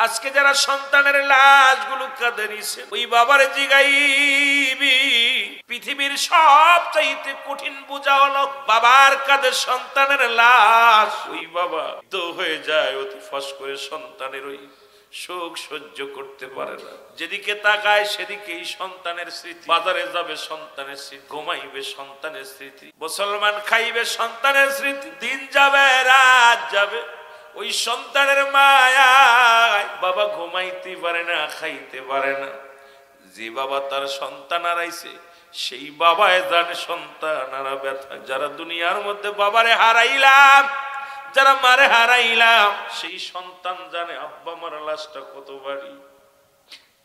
আজকে যারা সন্তানের লাশগুলো কাঁধে নিছে, ওই বাবার জিগাইবি পৃথিবীর সবচাইতে কঠিন বোঝা হলো বাবার কাঁধে সন্তানের লাশ। ওই বাবা তো হয়ে যায় অতি ফস করে, সন্তানের ওই শোক সহ্য করতে পারে না। যেদিকে তাকায় সেদিকেই সন্তানের স্মৃতি। বাজারে যাবে সন্তানের স্মৃতি, ঘুমাইবে সন্তানের স্মৃতি, মুসলমান খাইবে সন্তানের স্মৃতি। দিন যাবে রাত যাবে ওই সন্তানের মায়ায় বাবা ঘুমাইতে পারে না, খাইতে পারে না। যে বাবা তার সন্তান হারাইছে সেই বাবায় জানে সন্তানারা ব্যথা। যারা দুনিয়ার মধ্যে বাবারে হারাইলাম, যারা মারে হারাইলাম, সেই সন্তান জানে আব্বা মার লাশটা কত ভারী।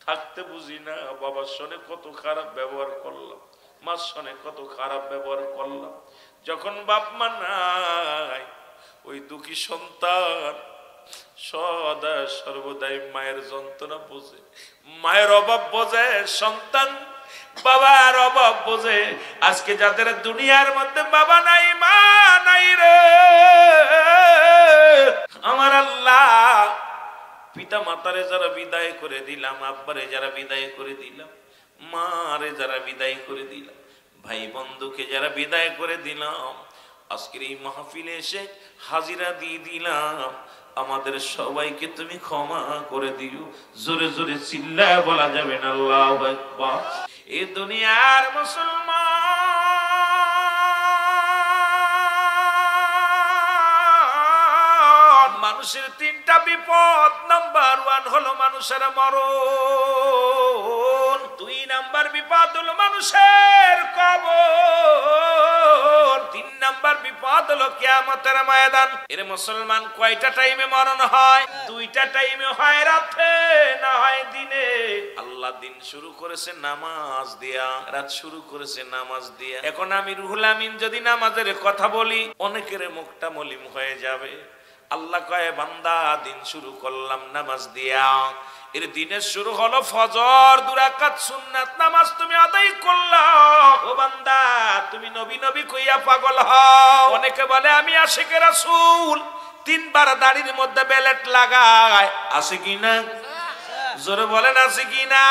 থাকতে বুঝি না বাবার সঙ্গে কত খারাপ ব্যবহার করলাম, মার সঙ্গে কত খারাপ ব্যবহার করলাম। যখন বাপ মা নাই, ওই দুঃখী সন্তান সদা সর্বদাই মায়ের যন্ত্রণা বোঝে, মায়ের অভাব বোঝে, সন্তান বাবার অভাব বোঝে। আজকে যাদের দুনিয়ার মধ্যে বাবা নাই, মা নাই রে আমার আল্লাহ, পিতা মাতারে যারা বিদায় করে দিলাম, আব্বারে যারা বিদায় করে দিলাম, মারে যারা বিদায় করে দিলাম, ভাই বন্ধুকে যারা বিদায় করে দিলাম, আজকের এই মাহফিলে এসে হাজিরা দিয়ে দিলাম, আমাদের সবাইকে তুমি ক্ষমা করে দিও। জোরে জোরে চিল্লায় বলা যাবে না আল্লাহু আকবার। এই দুনিয়ার মুসলমান মানুষের তিনটা বিপদ। নাম্বার 1 হলো মানুষের মরণ, 2 নাম্বার বিপদ হলো মানুষের কবর, 3 নাম্বার বিপদ হলো কিয়ামতের ময়দান। এর মুসলমান কয়টা টাইমে মরণ হয়? 2টা টাইমে হয়, রাতে না হয় দিনে। আল্লাহ দিন শুরু করেছে নামাজ দিয়া, রাত শুরু করেছে নামাজ দিয়া। এখন আমি রুহুল আমিন যদি নামাজের কথা বলি, অনেকের মুখটা মলিন হয়ে যাবে। আল্লাহ কয় বান্দা দিন শুরু করলাম নামাজ দিয়া। এর দিনের শুরু হলো ফজর, 2 রাকাত সুন্নাত নামাজ তুমি আদায় করলা। ও বান্দা তুমি নবী নবী কইয়া পাগল হও। অনেকে বলে আমি আশিকে রাসূল, 3 বার দাড়ির মধ্যে বেলেট লাগায়, আছে কি না? জোরে বলেন আছে কি না?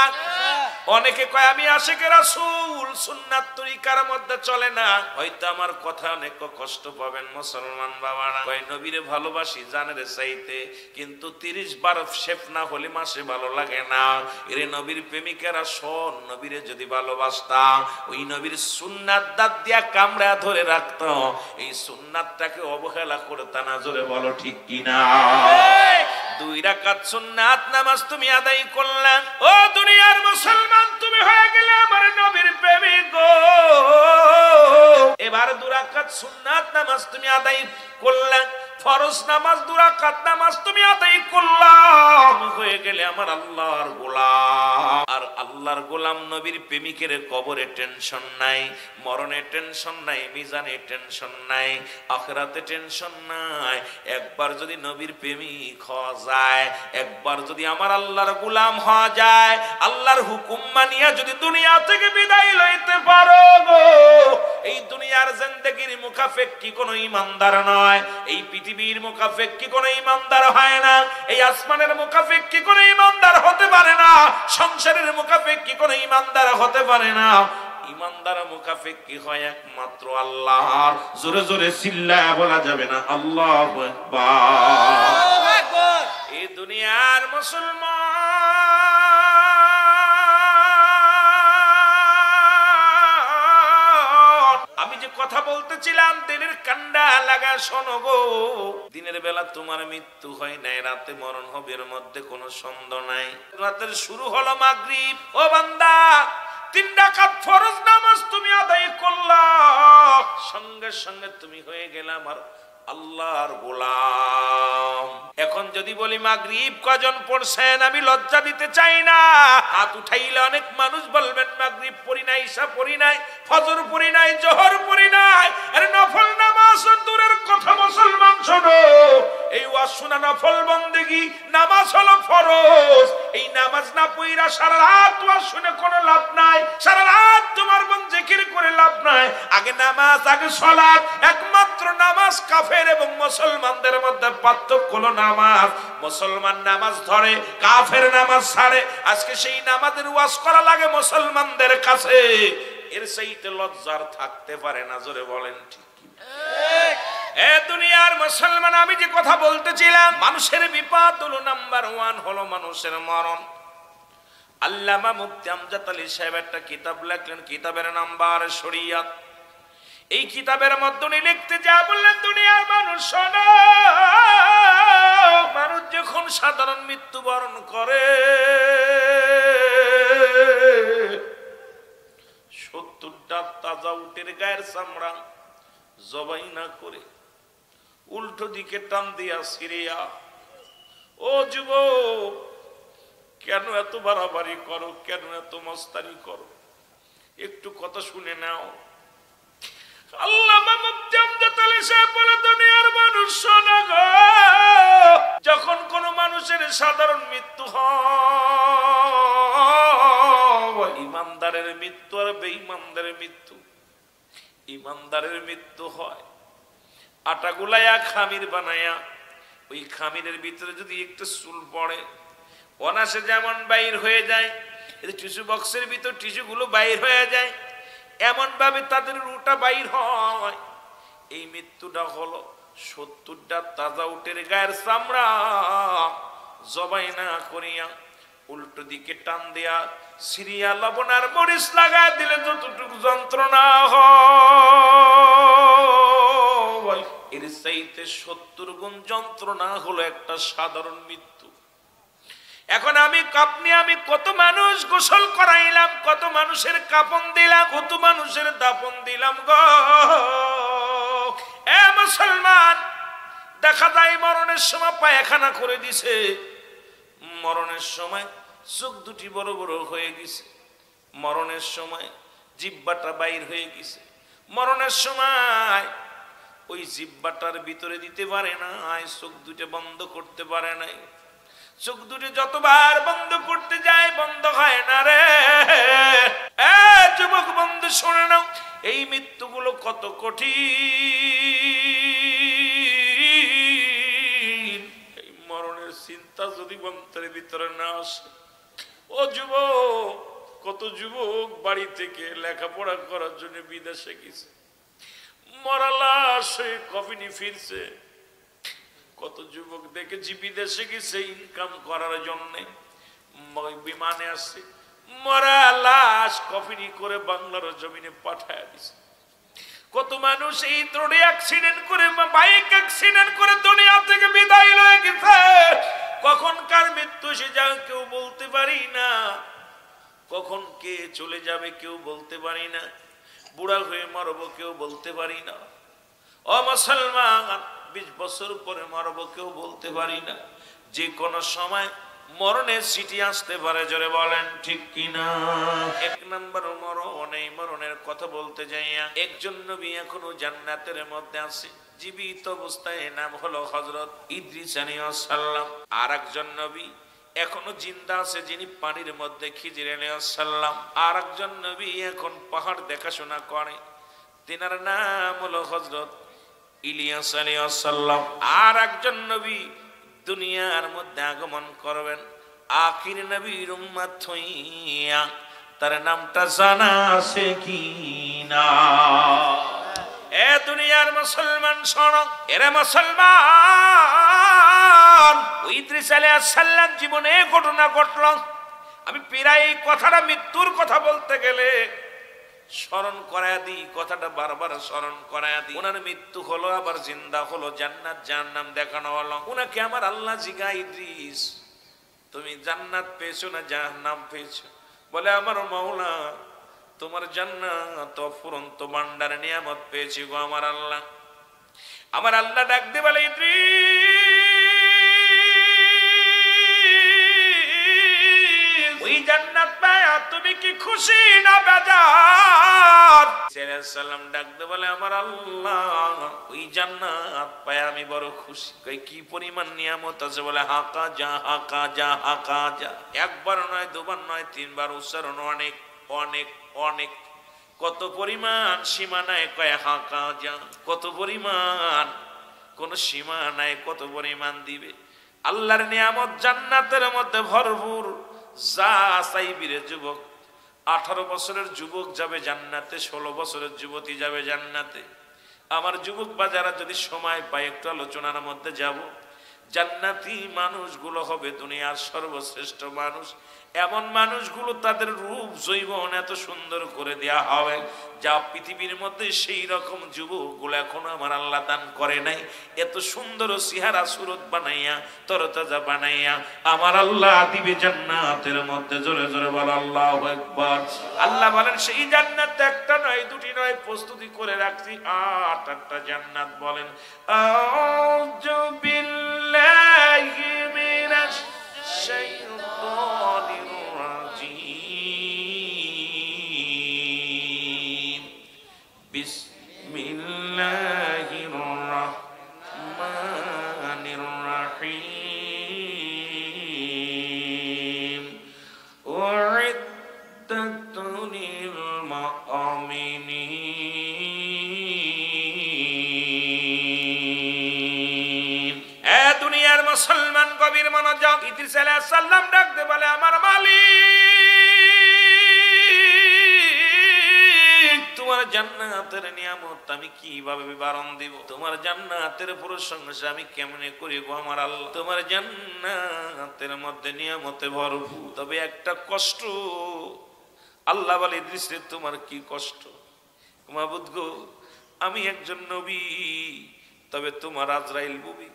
অনেকে কয় আমি আশিকে রাসূল, সুন্নাত তরিকার মধ্যে চলে না। হয়তো আমার কথা অনেক কষ্ট পাবেন মুসলমান বাবারা। কয় নবীরে ভালোবাসি জানের চাইতে, কিন্তু 30 বার শেফ না হলে মাসে ভালো লাগে না। এরে নবীর প্রেমিকেরা শোন, নবীরে যদি ভালোবাসতাম ওই নবীর সুন্নাত দাঁত দিয়া কামড়া ধরে রাখতো, এই সুন্নাতটাকে অবহেলা করতা না। জোরে বলো ঠিক কিনা? 2 রাকাত সুন্নাত নামাজ তুমি আদায় করলেন। ও দুনিয়ার মুসলমান, তুমি হয়ে গেলে আমার নবীর প্রেমিক গো। এবার 2 রাকাত সুন্নাত নামাজ তুমি আদায় করলেন, ফরজ নামাজ 2 রাকাত নামাজ তুমি আদায় করলা, তুমি হয়ে গেলে আমার আল্লাহর গোলাম। আর আল্লাহর গোলাম নবীর প্রেমিকের কবরে টেনশন নাই, মরণে টেনশন নাই, মিজানে টেনশন নাই, আখিরাতে টেনশন নাই। একবার যদি নবীর প্রেমিক হওয়া যায়, একবার যদি আমার আল্লাহর গোলাম হওয়া যায়, আল্লাহর হুকুম মানিয়া যদি দুনিয়া থেকে বিদায় লইতে পারো গো, এই দুনিয়ার জিন্দেগির মুখাফেক্ষি কোনো ইমানদার নয়, এই পৃথিবীর মুখাফেক্ষি কোনো ইমানদার হয় না, এই আসমানের মুখাফেক্ষি কোনো ইমানদার হতে পারে না, সংসারের মুখাফেক্ষি কোনো ইমানদার হতে পারে না। ইমানদার মুখাফেক্ষি হয় একমাত্র আল্লাহর। জোরে জোরে চিল্লায়া বলা যাবে না আল্লাহু আকবার। এই দুনিয়ার মুসলমান, আমি যে কথা বলতেছিলাম দিনের কান্ডা লাগা শোনো গো। দিনের বেলা তোমার মৃত্যু হয় নাই, রাতে মরণ হবে, এর মধ্যে কোনো সন্দেহ নাই। রাতের শুরু হলো মাগরিব। ও বান্দা 3 রাকাত ফরজ নামাজ তুমি আদায় করলা, সঙ্গে সঙ্গে তুমি হয়ে গেলে আমার আল্লাহর গোলাম। এখন যদি বলি মাগরিব কজন পড়ছেন, আমি লজ্জা দিতে চাই না। হাত উঠাইলে অনেক মানুষ বলবেন মাগরিব পড়ি নাই, ঈশা পড়ি নাই, ফজর পড়ি নাই, জোহর পড়ি নাই। আরে নফল নামাজ দূরের কথা মুসলমান শোনো, এই ওয়াজ শোনা নফল বন্দেগী, নামাজ হলো ফরজ। এই নামাজ না পড়া সারা রাত ওয়াজ শুনে কোনো লাভ নাই, সারা রাত তোমার মন জিকির করে লাভ নাই। আগে নামাজ, আগে সালাত। একমাত্র নামাজ কাফের এবং মুসলমানদের মধ্যে পার্থক্য হলো নামাজ। মুসলমান নামাজ ধরে, কাফের নামাজ ছাড়ে। আজকে সেই নামাজের ওয়াজ করা লাগে মুসলমানদের কাছে, এর চাইতে লজ্জার থাকতে পারে না। জোরে বলেন ঠিক কি? এ দুনিয়ার মুসলমান, আমি যে কথা বলতেছিলাম, মানুষের বিপদ হলো নাম্বার 1 হলো মানুষের মরণ। আল্লামা মুফতি আমজাদ আলী সাহেব একটা কিতাব লিখলেন, কিতাবের নাম্বার শরিয়াত। এই কিতাবের মধ্যে উনি লিখতে যা বললেন, দুনিয়ার মানুষ শোনো, মানুষ যখন সাধারণ মৃত্যুবরণ করে 70টা তাজা উটের গায়ের চামড়া জবাই না করে উল্টো দিকে টান দিয়া সিরিয়া, ও যুবক কেন এত বাড়াবাড়ি করো, কেন এত মস্তানি করো, একটু কথা শুনে নাও। আল্লামা মুফতি আমজাদ আলী সাহেব বলে, দুনিয়ার মানুষ শোনো গো, যখন কোন মানুষের সাধারণ মৃত্যু হয়, ইমানদারের মৃত্যু আর বেঈমানদারের মৃত্যু। ইমানদারের মৃত্যু হয় আটা গুলাইয়া খামির বানায়া, ওই খামিরের ভিতরে যদি একটু চুল পড়ে অনাসে যেমন বাইর হয়ে যায়, টিস্যু বক্সের ভিতর টিস্যু গুলো বাইর হয়ে যায়, এমন ভাবে তাদের রুটা বাইর হয়। এই মৃত্যুটা হলো 70টা তাজা উটের গায়ের চামড়া জবাই না করিয়া উল্টো দিকে টান দেয়া সিরিয়া লবণ আর মরিচ লাগা দিলে যতটুকু যন্ত্রণা হয়, এর চাইতে 70 গুণ যন্ত্রণা হলো একটা সাধারণ মৃত্যু। এখন আমি কত মানুষ গোসল করাইলাম, কত মানুষের কাপন দিলাম, কত মানুষের দাপন দিলাম গো। এ মুসলমান, দেখা যায় মরণের সময় পায়খানা করে দিছে, মরণের সময় চোখ দুটি বড় বড় হয়ে গেছে, মরণের সময় জিহ্বাটা বাইর হয়ে গেছে, মরণের সময় ওই জিহ্বাটার ভিতরে দিতে পারে না, চোখ দুটো বন্ধ করতে পারে নাই। চোখ দুটি যতবার বন্ধ করতে যায় বন্ধ হয় না রে। যুবক বন্ধু শোনে নাও, এই মৃত্যুগুলো কত কঠিন। এই মরণের চিন্তা যদি অন্তরের ভিতরে না আসে, ও যুবক, কত যুবক বাড়ি থেকে লেখাপড়া করার জন্য বিদেশে গেছে, মরা লাশ হয়ে কফিনে ফিরছে। কত যুবক দেখেছি বিদেশে গেছে ইনকাম করার জন্য, বিমানে আসছে, মরা লাশ কফিনি করে বাংলার জমিনে পাঠায় দিছে। কত মানুষ এই রোডে অ্যাক্সিডেন্ট করে, বাইক অ্যাক্সিডেন্ট করে দুনিয়া থেকে বিদায় হয়ে গেছে। কখন কার মৃত্যু সে যা কেউ বলতে পারি না, কখন কে চলে যাবে কেউ বলতে পারি না, বুড়া হয়ে মরবো কেউ বলতে পারি না। ও মুসলমান, 20 বছর পরে মরবো কেউ বলতে পারি না। যে কোনো সময় মরণের সিটি আসতে পারে। জোরে বলেন ঠিক কিনা? 1 নম্বর মরণ। এই মরণের কথা বলতে যাইয়া একজন নবী এখনো জান্নাতের মধ্যে আছে, জীবিত অবস্থায়, নাম হলো হযরত ইদ্রিস আলাইহিস সালাম। আর একজন নবী এখনো জিন্দা আছে, যিনি পানির মধ্যে খিজির আলাইহিস সালাম। আর একজন নবী এখন পাহাড় দেখাশোনা করে, তিনার নাম হলো হযরত ইলিয়াস আলাইহিস সালাম। আর একজন নবী দুনিয়ার মধ্যে আগমন করবেন, আখির নবীর উম্মত হইয়া, তার নামটা জানা আছে কি না? এ দুনিয়ার মুসলমান শোনো, এরে মুসলমান, ইদ্রিস আলাইহিস সালাম জীবনে ঘটনা ঘটলো। আমি প্রায় এই কথাটা, মৃত্যুর কথা বলতে গেলে স্মরণ করায় দিই, কথাটা বারবার স্মরণ করায় দিই। ওনার মৃত্যু হলো, আবার জিন্দা হলো, জান্নাত জাহান্নাম দেখানো হলো। ওনাকে আমার আল্লাহ জিজ্ঞাসা, ইদ্রিস তুমি জান্নাত পেয়েছো না জাহান্নাম পেয়েছো? বলে, আমার মাওলা তোমার জান্নাত অফুরন্ত ভান্ডার নিয়ামত পেয়েছি গো আমার আল্লাহ। আমার আল্লাহ ডাক দিয়ে বলে, ইদ্রিস ওই জান্নাত পায়া তুমি আপনি কি খুশি না বেজার? সালাম ডাকতে বলে আমার আল্লাহ ওই জান্নাত পায় আমি বড় খুশি। কই কি পরিমাণ নিয়ামত আছে? বলে হাকা যা হাকা যা হাকা যা। একবার নয়, দুবার নয়, তিনবার উচ্চারণ অনেক অনেক অনেক। কত পরিমাণ সীমা নাই, কয় হাকা যা। কত পরিমাণ, কোন সীমা নাই, কত পরিমাণ দিবে। আল্লাহর নিয়ামত জান্নাতের মধ্যে ভরপুর। যা চাইবি রে যুবক। 18 বছরের যুবক যাবে জান্নাতে, 16 বছরের যুবতী যাবে জান্নাতে। আমার যুবক বাজারা যদি সময় পায় একটু আলোচনার মধ্যে যাব। জান্নাতি মানুষগুলো হবে দুনিয়ার সর্বশ্রেষ্ঠ মানুষ। এমন মানুষগুলো তাদের রূপ যৌবন এত সুন্দর করে দেয়া হবে যা পৃথিবীর মধ্যে সেই রকম যুবকগুলো এখনো আমার আল্লাহ দান করে নাই। এত সুন্দর চেহারা সুরত বানাইয়া তরতাজা বানাইয়া আমার আল্লাহ দিবে জান্নাতের মধ্যে। জোরে জোরে বল আল্লাহু আকবার। আল্লাহ বলেন সেই জান্নাত একটা নয়, দুটি নয়, প্রস্তুতি করে রাখছি 8টা জান্নাত। বলেন আউযু বিল্লাহি মিনাশ শাইতানির রাজিম। বিসমিল্লাহির রাহমানির রাহিম। উইদ্দাত লিল মুমিনিন। এ দুনিয়ার মুসলমান কবির মনোযোগ। ইদ্রিস আলাইহিস সালাম ডাকতে বলে আমার মালিক তোমার জান্নাতের নিয়ামত আমি কিভাবে বিবরণ দিব? তোমার জান্নাতের প্রশংসা আমি কেমনে করিব আমার আল্লাহ? তোমার জান্নাতের মধ্যে নিয়ামতে ভরপুর, তবে একটা কষ্ট। আল্লাহ বলে ইদ্রিস রে তোমার কি কষ্ট? মাবুদ গো আমি একজন নবী, তবে তোমার আজরাইল নবী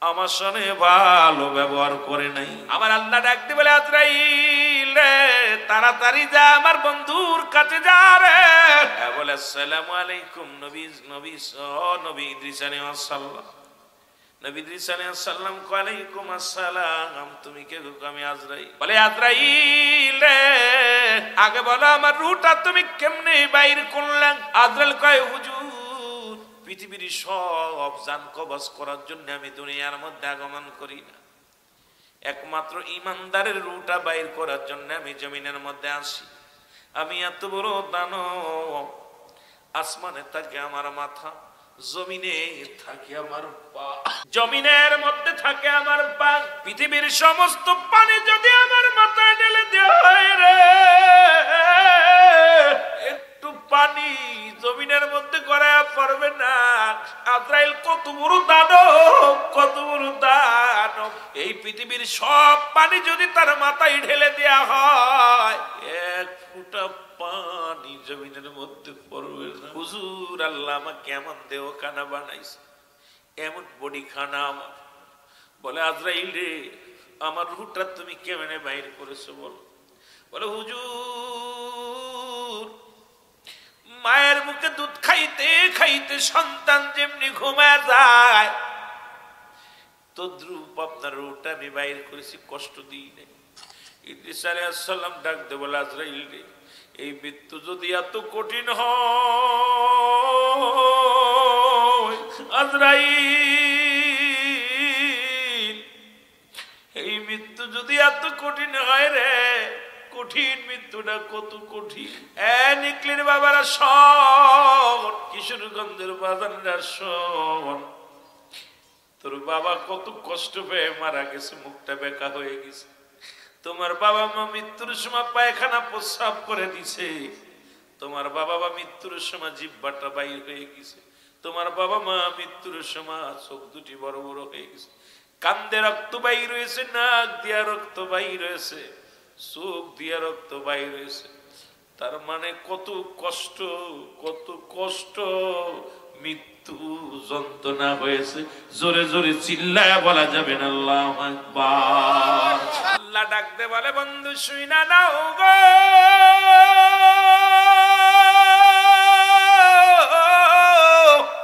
আমার সঙ্গে ভালো ব্যবহার করে নাই। আমার আল্লাহ ডাকতে বলে আজরাইল রে তাড়াতাড়ি যা আমার বন্ধুর কাছে যা রে। বলে আসসালামু আলাইকুম নবী। নবী নবী ইদ্রিস আলাইহিস সালাম। নবী ইদ্রিস আলাইহিস সালাম ওয়ালাইকুম আসসালাম। তুমি কে গো? আমি আজরাইল। বলে আজরাইল রে আগে বলো আমার রূহটা তুমি কেমনে বাইর করলেন? আজরাইল কয় হুজুর পৃথিবীর সব জান কবজ করার জন্য আমি দুনিয়ার মধ্যে আগমন করি না, একমাত্র ইমানদারের রূহটা বাইর করার জন্য আমি জমিনের মধ্যে আসি। আমি এত বড় দানব, আসমানে থাকে আমার মাথা, জমিনে থাকে আমার পা, জমিনের মধ্যে থাকে আমার পা। পৃথিবীর সমস্ত পানি যদি আমার মাথায় ঢেলে দেওয়া হয় রে, একটু পানি জমিনের মধ্যে গড়ায়া পড়বে না। আজরাইল কত বড় দানব, কত বড় দানব। এই পৃথিবীর সব পানি যদি তার মাথায় ঢেলে দেওয়া হয়, এক ফুটা পানি জমিনের মধ্যে পড়বে না। হুজুর আল্লাহ আমাকে কেমন দেহ খানা বানাইছে, এমন বডি খানা আমার। বলে আজরাইল রে আমার রূহটা তুমি কেমনে বাইর করেছো বলো? বলে হুজুর মায়ের মুখে দুধ খাইতে খাইতে সন্তান যেমনি ঘুমায় যায় তদ্রূপ আপনার রূহটা আমি বাইর করেছি, কষ্ট দিই নাই। ইদ্রিস আলাইহিস সালাম ডাকতে বলে আজরাইল রে এই মৃত্যু যদি এত কঠিন হয় আজরাইল, এই মৃত্যু যদি এত কঠিন হয় রে, কঠিন মৃত্যুটা কত কঠিন। নিকলির বাবারা শোন, কিশোরগঞ্জের বাজানরা শোন, তোর বাবা কত কষ্ট পেয়ে মারা গেছে, মুখটা বেঁকা হয়ে গেছে। তোমার বাবা মা মৃত্যুর সময় পায়খানা প্রস্রাব করে দিছে, তোমার বাবা মা মৃত্যুর সময় জিহ্বাটা বাইর হয়ে গেছে, তোমার বাবা মা মৃত্যুর সময় চোখ দুটি বড় বড় হয়ে গেছে, কান্দে রক্ত বাইর হয়েছে, নাক দিয়া রক্ত বাইর হয়েছে, চোখ দিয়া রক্ত বাইর হয়েছে। তার মানে কত কষ্ট, কত কষ্ট, মৃত্যু যন্ত্রণা হয়েছে। জোরে জোরে চিল্লায়া বলা যাবে না আল্লাহু আকবার। আল্লাহ ডাকতে বলে বন্ধু শুই না নাও গো,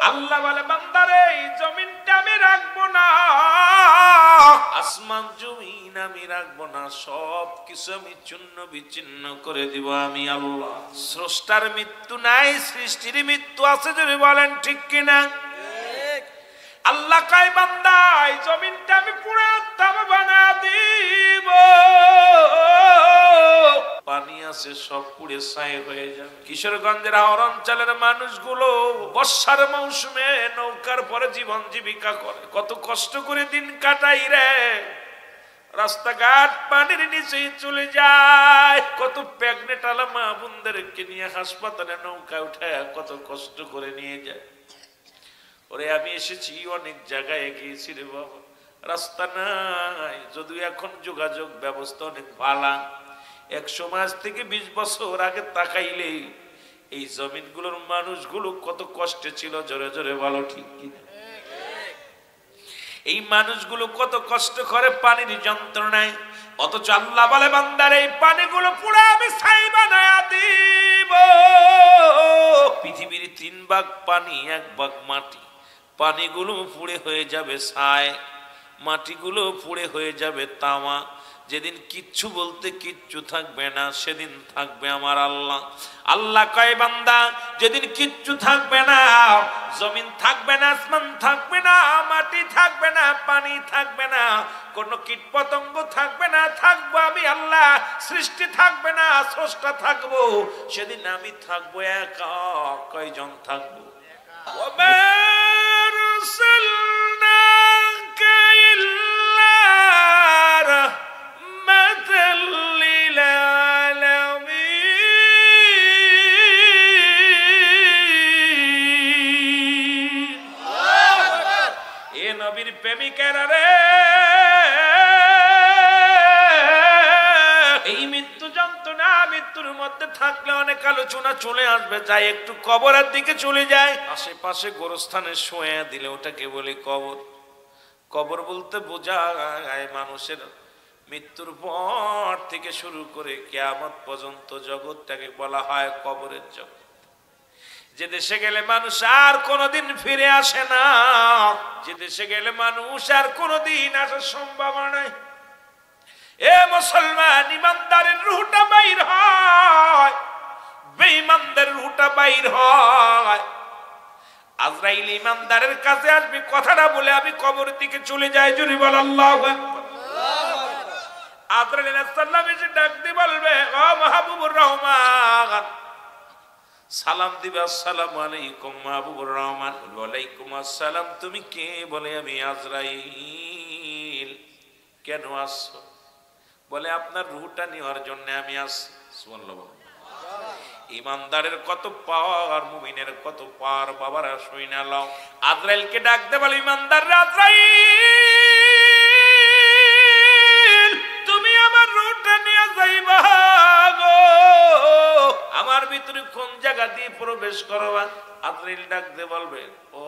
আল্লাহ বলে বান্দারে এই জমিনটা আমি রাখবো না, আসমান জমিন আমি রাখবো না, সব কিছু আমি চূর্ণ বিচ্ছিন্ন করে দিব আমি আল্লাহ। স্রষ্টার মৃত্যু নাই, সৃষ্টির মৃত্যু আছে, যদি বলেন ঠিক কিনা। আল্লাহ কয় বান্দা এই জমিনটা আমি পুরো তামা বানা দিব, পানি আছে সব পুড়ে ছাই হয়ে যাবে। কিশোরগঞ্জের হাওর অঞ্চলের মানুষগুলো বর্ষার মৌসুমে নৌকার পরে জীবন জীবিকা করে, কত কষ্ট করে দিন কাটাই রে। রাস্তাঘাট পানির নিচে চলে যায়, কত প্রেগনেন্ট আলা মা বোনদেরকে নিয়ে হাসপাতালে নৌকায় উঠায় কত কষ্ট করে নিয়ে যায়। ওরে আমি এসেছি অনেক জায়গায় গিয়েছি রে বাবা, রাস্তা নাই, যদিও এখন যোগাযোগ ব্যবস্থা অনেক ভালো। 100 মাস থেকে 20 বছর আগে তাকাইলে এই জমিনগুলোর মানুষগুলো কত কষ্টে ছিল, জোরে জোরে বলো ঠিক কিনা। এই মানুষগুলো কত কষ্ট করে পানির যন্ত্রণায়, অথচ আল্লাহ বলে বান্দার এই পানিগুলো পুরো আমি ছাই বানায়া দিব। পৃথিবীর 3 ভাগ পানি, 1 ভাগ মাটি। পানিগুলো পুড়ে হয়ে যাবে ছাই, মাটিগুলো পুড়ে হয়ে যাবে তামা। যেদিন কিচ্ছু বলতে কিচ্ছু থাকবে না, সেদিন থাকবে আমার আল্লাহ। আল্লাহ কয় বান্দা যেদিন কিচ্ছু থাকবে না, জমিন থাকবে না, আসমান থাকবে না, মাটি থাকবে না, পানি থাকবে না, কোন কীট পতঙ্গ থাকবে না, থাকবো আমি আল্লাহ। সৃষ্টি থাকবে না, স্রষ্টা থাকবো, সেদিন আমি থাকবো একা। কয়জন থাকবো? প্রেমিকেরা রে, এই মৃত্যু যন্ত্রণা, মৃত্যুর মধ্যে থাকলে অনেক আলোচনা চলে আসবে, যাই একটু কবরের দিকে চলে যায়। আশেপাশে গোরস্থানে শোয়া দিলে ওটাকে বলি কবর। কবর বলতে বোঝায় মানুষের মৃত্যুর পর থেকে শুরু করে কিয়ামত পর্যন্ত জগৎটাকে বলা হয় কবরের জগৎ। যে দেশে গেলে মানুষ আর কোনোদিন ফিরে আসে না, যে দেশে গেলে মানুষ আর কোনোদিন আসার সম্ভাবনা নাই। এ মুসলমান, ইমানদারের রূহটা বাইর হয়, বেঈমানদের রূহটা বাইর হয়। আজরাইল ইমানদারের কাছে আসবে, কথাটা বলে আমি কবরের দিকে চলে যাই, জুরি বল আল্লাহু আকবার। আজরাইল আলাইহিস সালাম এসে ডাক দিয়ে বলবে, ও মাহবুবুর রহমান, সালাম দিবে, আসসালামু আলাইকুম মাহবুবুর রহমান। ওয়ালাইকুম আসসালাম। তুমি কে? বলে আমি আজরাইল। কেন আসছো? বলে আপনার রূহটা নেওয়ার জন্য আমি আসছি। সুবহানাল্লাহ। ইমানদারের কত পাওয়ার, মুমিনের কত পাওয়ার, বাবারা শুইনা লও। আজরাইলকে ডাক দে, বলে ইমানদার আজরাইল, তুমি আমার রূহটা নিয়ে যাইবা গো, আমার ভিতরে কোন জায়গা দিয়ে প্রবেশ করবা? আজরাইল ডাক দে বলবে, ও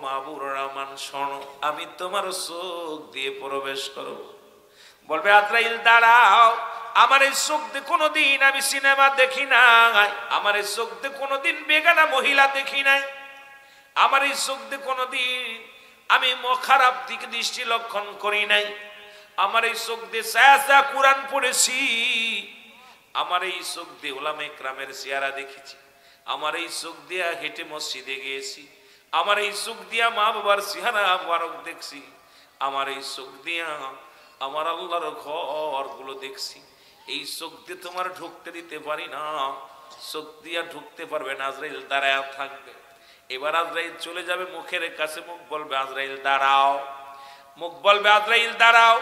মাহবুবুর রহমান শোনো, আমি তোমার চোখ দিয়ে প্রবেশ করব। বলবে আজরাইল দাঁড়াও, আমার এই চোখ দিয়ে কোনোদিন আমি সিনেমা দেখি নাই, আমার এই চোখ দিয়ে কোনোদিন বেগানা মহিলা দেখি নাই, আমার এই চোখ দিয়ে কোনোদিন আমি খারাপ দিকে দৃষ্টি লক্ষণ করি নাই, আমার এই চোখ দিয়ে সায়া কুরআন পড়েছি, আমার এই চোখ দিয়ে উলামা ইকরামের চেহারা দেখেছি, আমার এই চোখ দিয়ে হেঁটে মসজিদে গিয়েছি, আমার এই চোখ দিয়া মা বাবার চেহারা মুবারক দেখছি, আমার এই চোখ দিয়া আমার আল্লাহর ঘরগুলো দেখছি। এই চোখ দিয়ে তোমার ঢুকতে দিতে পারি না, চোখ দিয়া ঢুকতে পারবে না। আজরাইল দাঁড়ায় থাকবে। এবার আজরাইল চলে যাবে মুখের কাছে, মুখ বলবে আজরাইল দাঁড়াও, মুখ বলবে আজরাইল দাঁড়াও।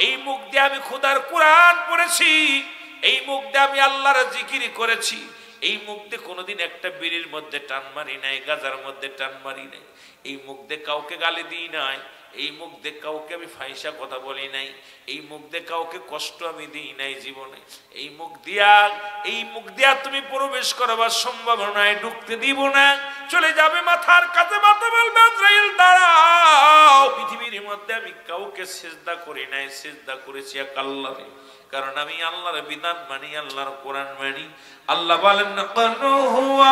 এই মুখ দিয়ে আমি খোদার কোরআন পড়েছি, এই মুখ দিয়ে আমি আল্লাহর জিকির করেছি, এই মুখ দিয়ে কোনোদিন একটা বিড়ির মধ্যে টান মারি নাই, গাজার মধ্যে টান মারি নাই, এই মুখ দিয়ে কাউকে গালি দিই নাই, এই মুখ দিয়ে কাউকে আমি ফাইসা কথা বলি নাই, এই মুখ দিয়ে কাউকে কষ্ট আমি দিই নাই জীবনে। এই মুখ দিয়া তুমি প্রবেশ করবার সম্ভাবনায় ঢুকতে দিব না, চলে যাবে মাথার কাছে, মাথা বলবে আজরাইল দাঁড়াও। পৃথিবীর মধ্যে আমি কাউকে সিজদা করি নাই, সিজদা করেছি এক আল্লাহরে, কারণ আমি আল্লাহর বিধান মানি, আল্লাহর কোরআন মানি। আল্লাহ বলেন না কানু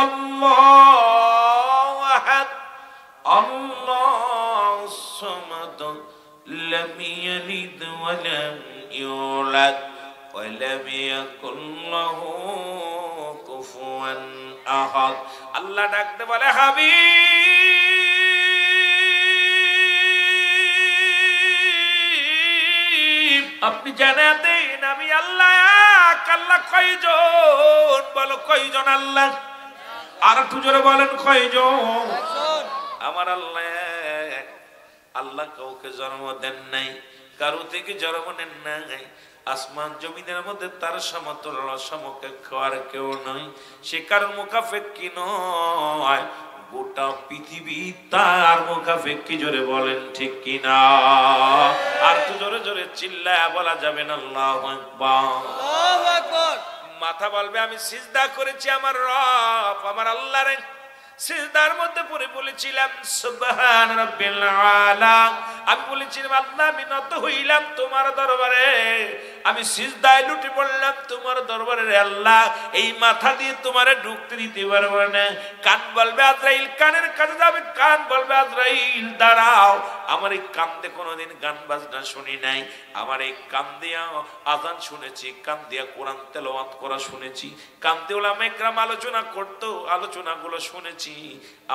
আল্লাহু আহাদ আল্লাহুস সামাদ লাম ইয়ালিদ ওয়া লাম ইউলাদ ওয়া লাম ইয়াকুল লাহু কুফুয়ান আহাদ। আল্লাহ ডাকতে বলে হাবিব আপনি জানা দেন আমি আল্লাহ এক। আল্লাহ কয়জন? বলো কয়জন আল্লাহ? আর একটু জোরে বলেন কয়জন? আমার আল্লাহ এক। আল্লাহ কাউকে জন্ম দেন নাই, কারো থেকে জন্ম নেন নাই। আসমান জমিনের মধ্যে তার সমতুল্য সমকক্ষ আর কেউ নয়। সে কারোর মুখাপেক্ষী নয়, গোটা পৃথিবী তার মুখাপেক্ষী। জোরে বলেন ঠিক কিনা? আর তো জোরে জোরে চিল্লায়া বলা যাবে না আল্লাহু আকবার। আল্লাহু আকবার। মাথা বলবে আমি সিজদা করেছি আমার রব আমার আল্লাহর। সিজদার মধ্যে পড়ে বলেছিলাম সুবহান রাব্বিল আলা। আমি বলেছিলাম আল্লাহ আমি নত হইলাম তোমার দরবারে, আমি সিজদায় লুটে পড়লাম তোমার দরবারে। রে আল্লাহ এই মাথা দিয়ে তোমারে ঢুকতে দিতে পারবো না। কান বলবে আজরাইল কানের কাছে যাবে, কান বলবে আজরাইল দাঁড়াও। আমার এই কান দিয়ে কোনোদিন গান বাজনা শুনি নাই, আমার এই কান দিয়া আযান শুনেছি, কান দিয়া কোরআন তেলাওয়াত করা শুনেছি, কান দিয়ে উলামায়ে কেরাম আলোচনা করতো, আলোচনাগুলো শুনেছি।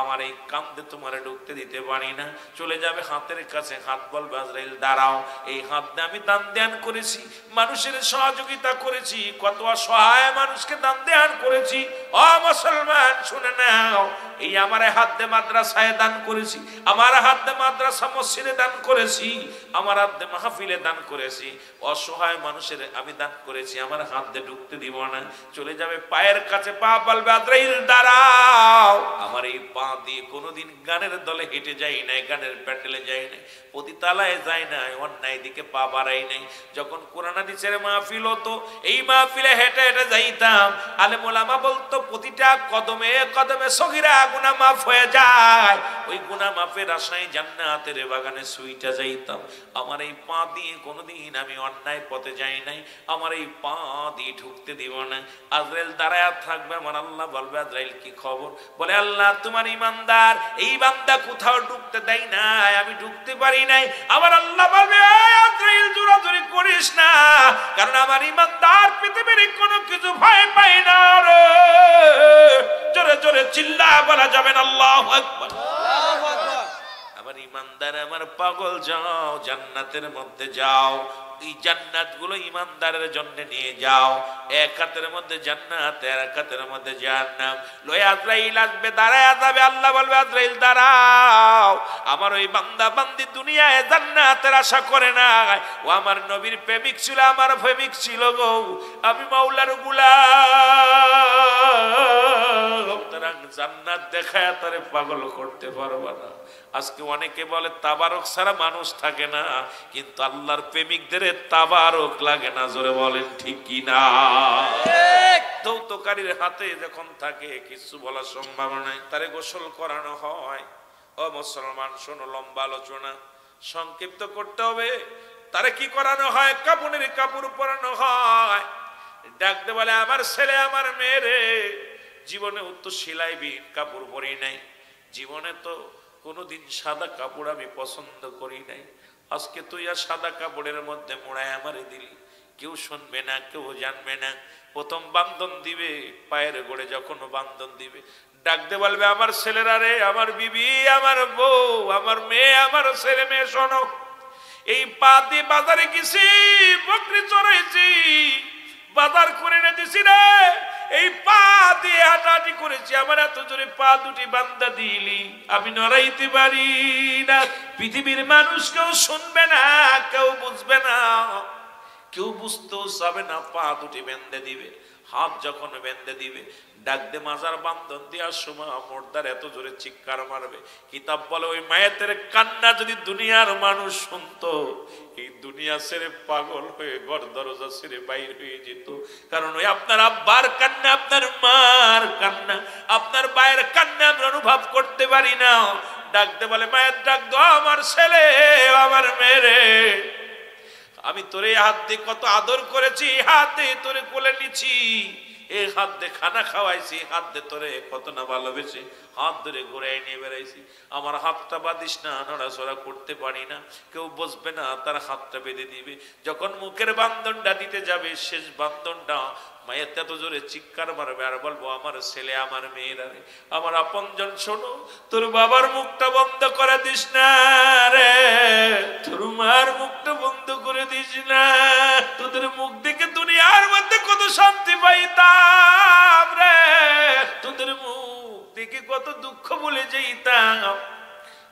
আমার এই কান দিয়ে তোমারে ঢুকতে দিতে পারি না। চলে যাবে হাতের কাছে, হাত বলবে আজরাইল দাঁড়াও। এই হাত দিয়ে আমি দান ধ্যান করেছি, মানুষের সহযোগিতা করেছি, কত অসহায় মানুষকে দান ধ্যান করেছি। ও মুসলমান শুনে নাও, এই আমার হাত দিয়ে মাদ্রাসায় দান করেছি, আমার হাত দিয়ে মাদ্রাসা মসজিদে দান করেছি, আমার হাত দিয়ে মাহফিলে দান করেছি। অসহায় মানুষের আমি দান করেছি, আমার হাত দিয়ে ঢুকতে দিব না। চলে যাবে পায়ের কাছে, পা বলবে আজরাইল দাঁড়াও। আমার এই পা দিয়ে কোনোদিন গানের দলে হেঁটে যাই নাই, গানের প্যান্ডেলে যাই নাই, পতিতালায় যাই নাই, অন্যায় দিকে পা বাড়াই নাই। যখন কোরআন হাদিসের মাহফিল হতো, এই মাহফিলে হেঁটে হেঁটে যাইতাম। আলেম ওলামা বলতো প্রতিটা কদমে কদমে সগীরা গুনাহ মাফ হয়ে যায়। ওই গুনাহ মাফের আশায় জান্নাতের বাগানে সুইটা যাইতাম। আমার এই পা দিয়ে কোনোদিন আমি অন্যায় পথে যাই নাই, আমার এই পা দিয়ে ঢুকতে দিব না। আজরাইল দাঁড়ায় থাকবে, আমার আল্লাহ বলবে আজরাইল কি খবর? বলে আল্লাহ তোমার ইমানদার এই বান্দা কোথাও ঢুকতে দেয় নাই, আমি ঢুকতে পারি নাই। আমার আল্লাহ বলবে আজরাইল জোরাজুরি করিস না, কারণ আমার ইমানদার পৃথিবীর কোনো কিছু ভয় পায় না রে। জোরে জোরে চিল্লায়া বলা যাবে না আল্লাহু আকবার। আল্লাহু আকবার। আমার ইমানদার আমার পাগল যাও জান্নাতের মধ্যে যাও। এই জান্নাত গুলো ইমানদারের জন্য নিয়ে যাও। এক হাতের মধ্যে জান্নাত, এক হাতের মধ্যে জাহান্নাম। লয়ে আজরাইল আসবে, দাঁড়ায় যাবে। আল্লাহ বলবে আজরাইল দাঁড়াও। আমার ওই বান্দা বান্দি দুনিয়ায় জান্নাতের আশা করে না, ও আমার নবীর প্রেমিক ছিল, আমার প্রেমিক ছিল গো। আমি মাওলার গোলাম, জান্নাত দেখায় তারে পাগল করতে পারবা না। আজকে অনেকে বলে তাবারক ছাড়া মানুষ থাকে না, কিন্তু আল্লাহর প্রেমিকদের তাবারক লাগে না। জোরে বলেন ঠিক কি না? দৌতকারীর হাতে যখন থাকে কিছু বলা সম্ভব নাই, তারে গোসল করানো হয়। ও মুসলমান শোনো, লম্বা আলোচনা সংক্ষিপ্ত করতে হবে। তারে কি করানো হয়? কাপুনের কাপড় পরানো হয়। ডাকতে বলে আমার ছেলে আমার মেয়েরে, জীবনে তো সেলাইবিহীন কাপড় পরি নাই, জীবনে তো কোনোদিন সাদা কাপড় আমি পছন্দ করি নাই। আজকে তুই আর সাদা কাপড়ের মধ্যে মোড়ায় আমারে দিলি, কেউ শুনবে না, কেউ জানবে না। প্রথম বান্ধন দিবে পায়ের গোড়ে, যখন বান্ধন দিবে ডাকতে বলবে আমার ছেলেরা রে, আমার বিবি, আমার বউ, আমার মেয়ে, আমার ছেলে মেয়ে শোনো, এই পা দিয়ে বাজারে গেছি, বকরি চড়াইছি, বাজার করে এনে দিছি রে, এই পা দিয়ে হাঁটাহাঁটি করেছি, আমার এত জোরে পা দুটি বান্দা দিলি, আমি নড়াইতে পারি না। পৃথিবীর মানুষ কেউ শুনবে না, কেউ বুঝবে না, কেউ বুঝতেও চাবে না। পা দুটি বেঁধে দিবে, হাত যখন বেঁধে দিবে, ডাকতে মাজার বান্ধন দেওয়ার সময় মোর্দার এত জোরে চিৎকার মারবে। কিতাব বলে ওই মায়ের কান্না যদি দুনিয়ার মানুষ শুনতো, এই দুনিয়া ছেড়ে পাগল হয়ে ঘর দরজা ছেড়ে বাইর হয়ে যেত। কারণ ওই আপনার আব্বার কান্না, আপনার মার কান্না, আপনার ভাইয়ের কান্না আমরা অনুভব করতে পারি না। ডাকতে বলে মায়ের ডাক দো, আমার ছেলে, আমার মেয়ে, আমি তোরে হাত দিয়ে কত আদর করেছি, হাত দিয়ে তোরে কোলে নিছি, এই হাত দিয়ে খানা খাওয়াইছি, হাত দিয়ে তোরে কত না ভালোবেসে হাত ধরে ঘুরে নিয়ে বেড়াইছি, আমার হাতটা বাঁধিস না, নড়াচড়া করতে পারি না, কেউ বসবে না, তার হাতটা বেঁধে দিবে। যখন মুখের বান্ধনটা দিতে যাবে, শেষ বান্ধনটা, মায়ের এত জোরে চিৎকার মারবে আর বলবো, আমার ছেলে, আমার মেয়েরা রে, আমার আপনজন, শোনো, তোর বাবার মুখটা বন্ধ করে দিস না রে, তোর মার মুখটা বন্ধ করে দিস না, তোদের মুখ দেখে দুনিয়ার মধ্যে কত শান্তি পাইতাম রে, তোদের মুখ দেখে কত দুঃখ ভুলে যেতাম।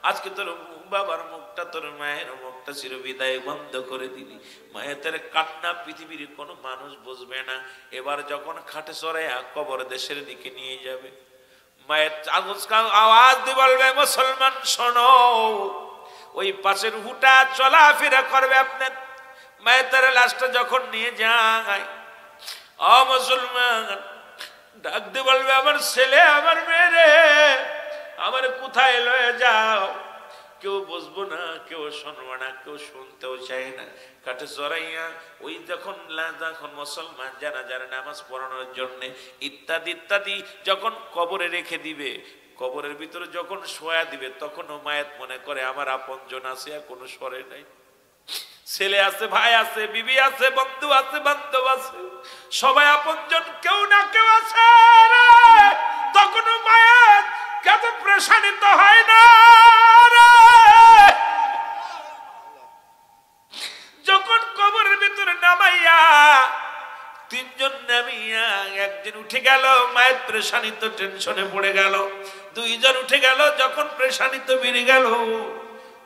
আজকে তোর বাবার মুখটা, তোর মায়ের মুখটা চির বিদায় বন্ধ করে দিলি। মায়ের কান্না পৃথিবীর কোনো মানুষ বুঝবে না। এবার যখন খাটে চড়াইয়া কবর দেশের দিকে নিয়ে যাবে, মায়ের আওয়াজ দিয়ে বলবে, মুসলমান শোনো, ওই পাশের হুটা চলাফেরা করবে আপনার। মায়ের তারা লাশটা যখন নিয়ে যায়, ও মুসলমান, ডাক দিয়ে বলবে, আমার ছেলে, আমার মেয়ে রে, আমার কোথায় লয়ে যাও? কেউ বুঝবো না, কেউ শুনবো না, কেউ শুনতেও চায় না। কাটে জড়াইয়া ওই যখন মুসলমান জানাজার নামাজ পড়ানোর জন্য ইত্যাদি ইত্যাদি যখন কবরে রেখে দিবে, কবরের ভিতরে যখন শোয়া দিবে, তখনও মায়ের মনে করে আমার আপনজন আছে, আর কোনো সরে নাই, ছেলে আছে, ভাই আছে, বিবি আছে, বন্ধু আছে, বান্ধব আছে, সবাই আপনজন, কেউ না কেউ আছে। তখনও মায়ের কত প্রেশানিত হয় না রে। যখন কবরের ভিতরে নামাইয়া তিনজন নামিয়া একজন উঠে গেল, মায়ের প্রেশানিত টেনশনে পড়ে গেল, দুইজন উঠে গেল, যখন প্রেশানিত বেড়ে গেল,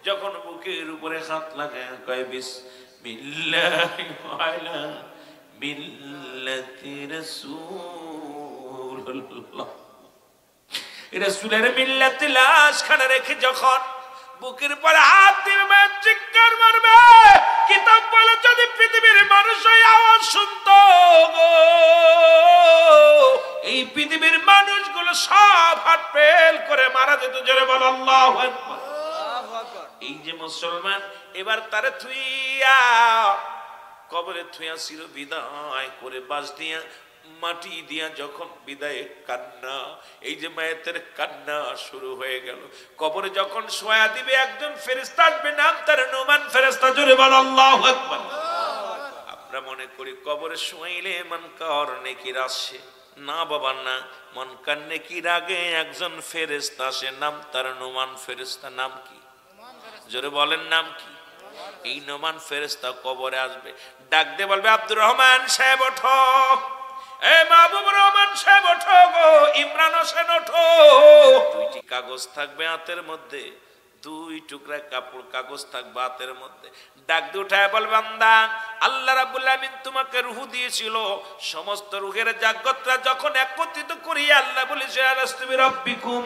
যখন বুকের উপরে হাত লাগায় কয়, বিসমিল্লাহি ওয়ালা মিল্লাতি রাসূলুল্লাহ, রাসূলের মিল্লাতে লাশ খানা রেখে যখন বুকের পরে হাত দিবে, মায়ের চিৎকার মারবে। কিতাব বলে, যদি পৃথিবীর মানুষ এই আওয়াজ শুনতো, এই পৃথিবীর মানুষগুলো সব হাত ফেল করে মারা যেত। জোরে বল আল্লাহু আকবার। এই যে মুসলমান, এবার তারে থুইয়া কবরে থুইয়া চির বিদায় করে বাস দিয়া মাটি দিয়া যখন বিদায় কান্না, এই যে মায়ের কান্না শুরু হয়ে গেল। কবরে যখন শোয়া দিবে, একজন ফেরেশতা আসবে, নাম তার নোমান ফেরেশতা। জোরে বল আল্লাহু আকবার। আমরা মনে করি কবরে শোয়াইলে মনকার নেকির আসে, না বাবা না, মনকার নেকির আগে একজন ফেরেশতা আসে, নাম তার নোমান ফেরেশতা। নাম কি? জোরে বলেন, নাম কি? এই নোমান ফেরেশতা কবরে আসবে, ডাক দিয়ে বলবে, আব্দুর রহমান সাহেব ওঠো, এ মাহবুবুর রহমান সাহেব ওঠো গো, ইমরান হোসেন ওঠো। দুইটি কাগজ থাকবে হাতের মধ্যে, দুই টুকরা কাপড় কাগজ থাকবে হাতের মধ্যে। ডাক দিয়ে উঠায় বল, বান্দা, আল্লাহ রাব্বুল আমিন তোমাকে রূহ দিয়েছিল, সমস্ত রূহের জাগ্রতরা যখন একত্রিত করিয়া আল্লাহ বলেছে, আলাস্তু বিরাব্বিকুম,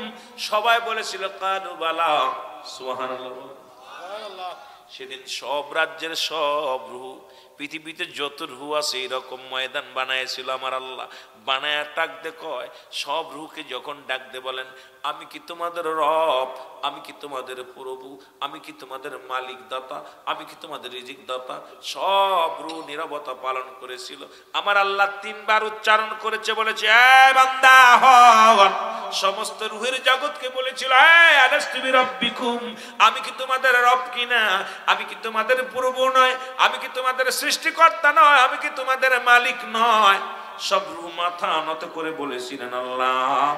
সবাই বলেছিল কালু বালা, সুবহানাল্লাহ। সেদিন সব রাজ্যের সব রূহ, পৃথিবীতে যত রূহ আছে, এরকম ময়দান বানাইছিল আমার আল্লাহ। বানায়া ডাক দে কয়, সব রূহকে যখন ডাক দে বলেন, আমি কি তোমাদের রব, আমি কি তোমাদের প্রভু, আমি কি তোমাদের মালিক দাতা, আমি কি তোমাদের রিজিক দাতা? সব রূহ নীরবতা পালন করেছিল। আমার আল্লাহ তিনবার উচ্চারণ করেছে, বলেছে, এ বান্দা হন। সমস্ত রূহের জগৎকে বলেছিল, আলাস্তু বিরাব্বিকুম, আমি কি তোমাদের রব কিনা, আমি কি তোমাদের প্রভু নয়, আমি কি তোমাদের সৃষ্টিকর্তা নয়, আমি কি তোমাদের মালিক নয়? সব রূহ মাথা নত করে বলেছিলেন, আল্লাহ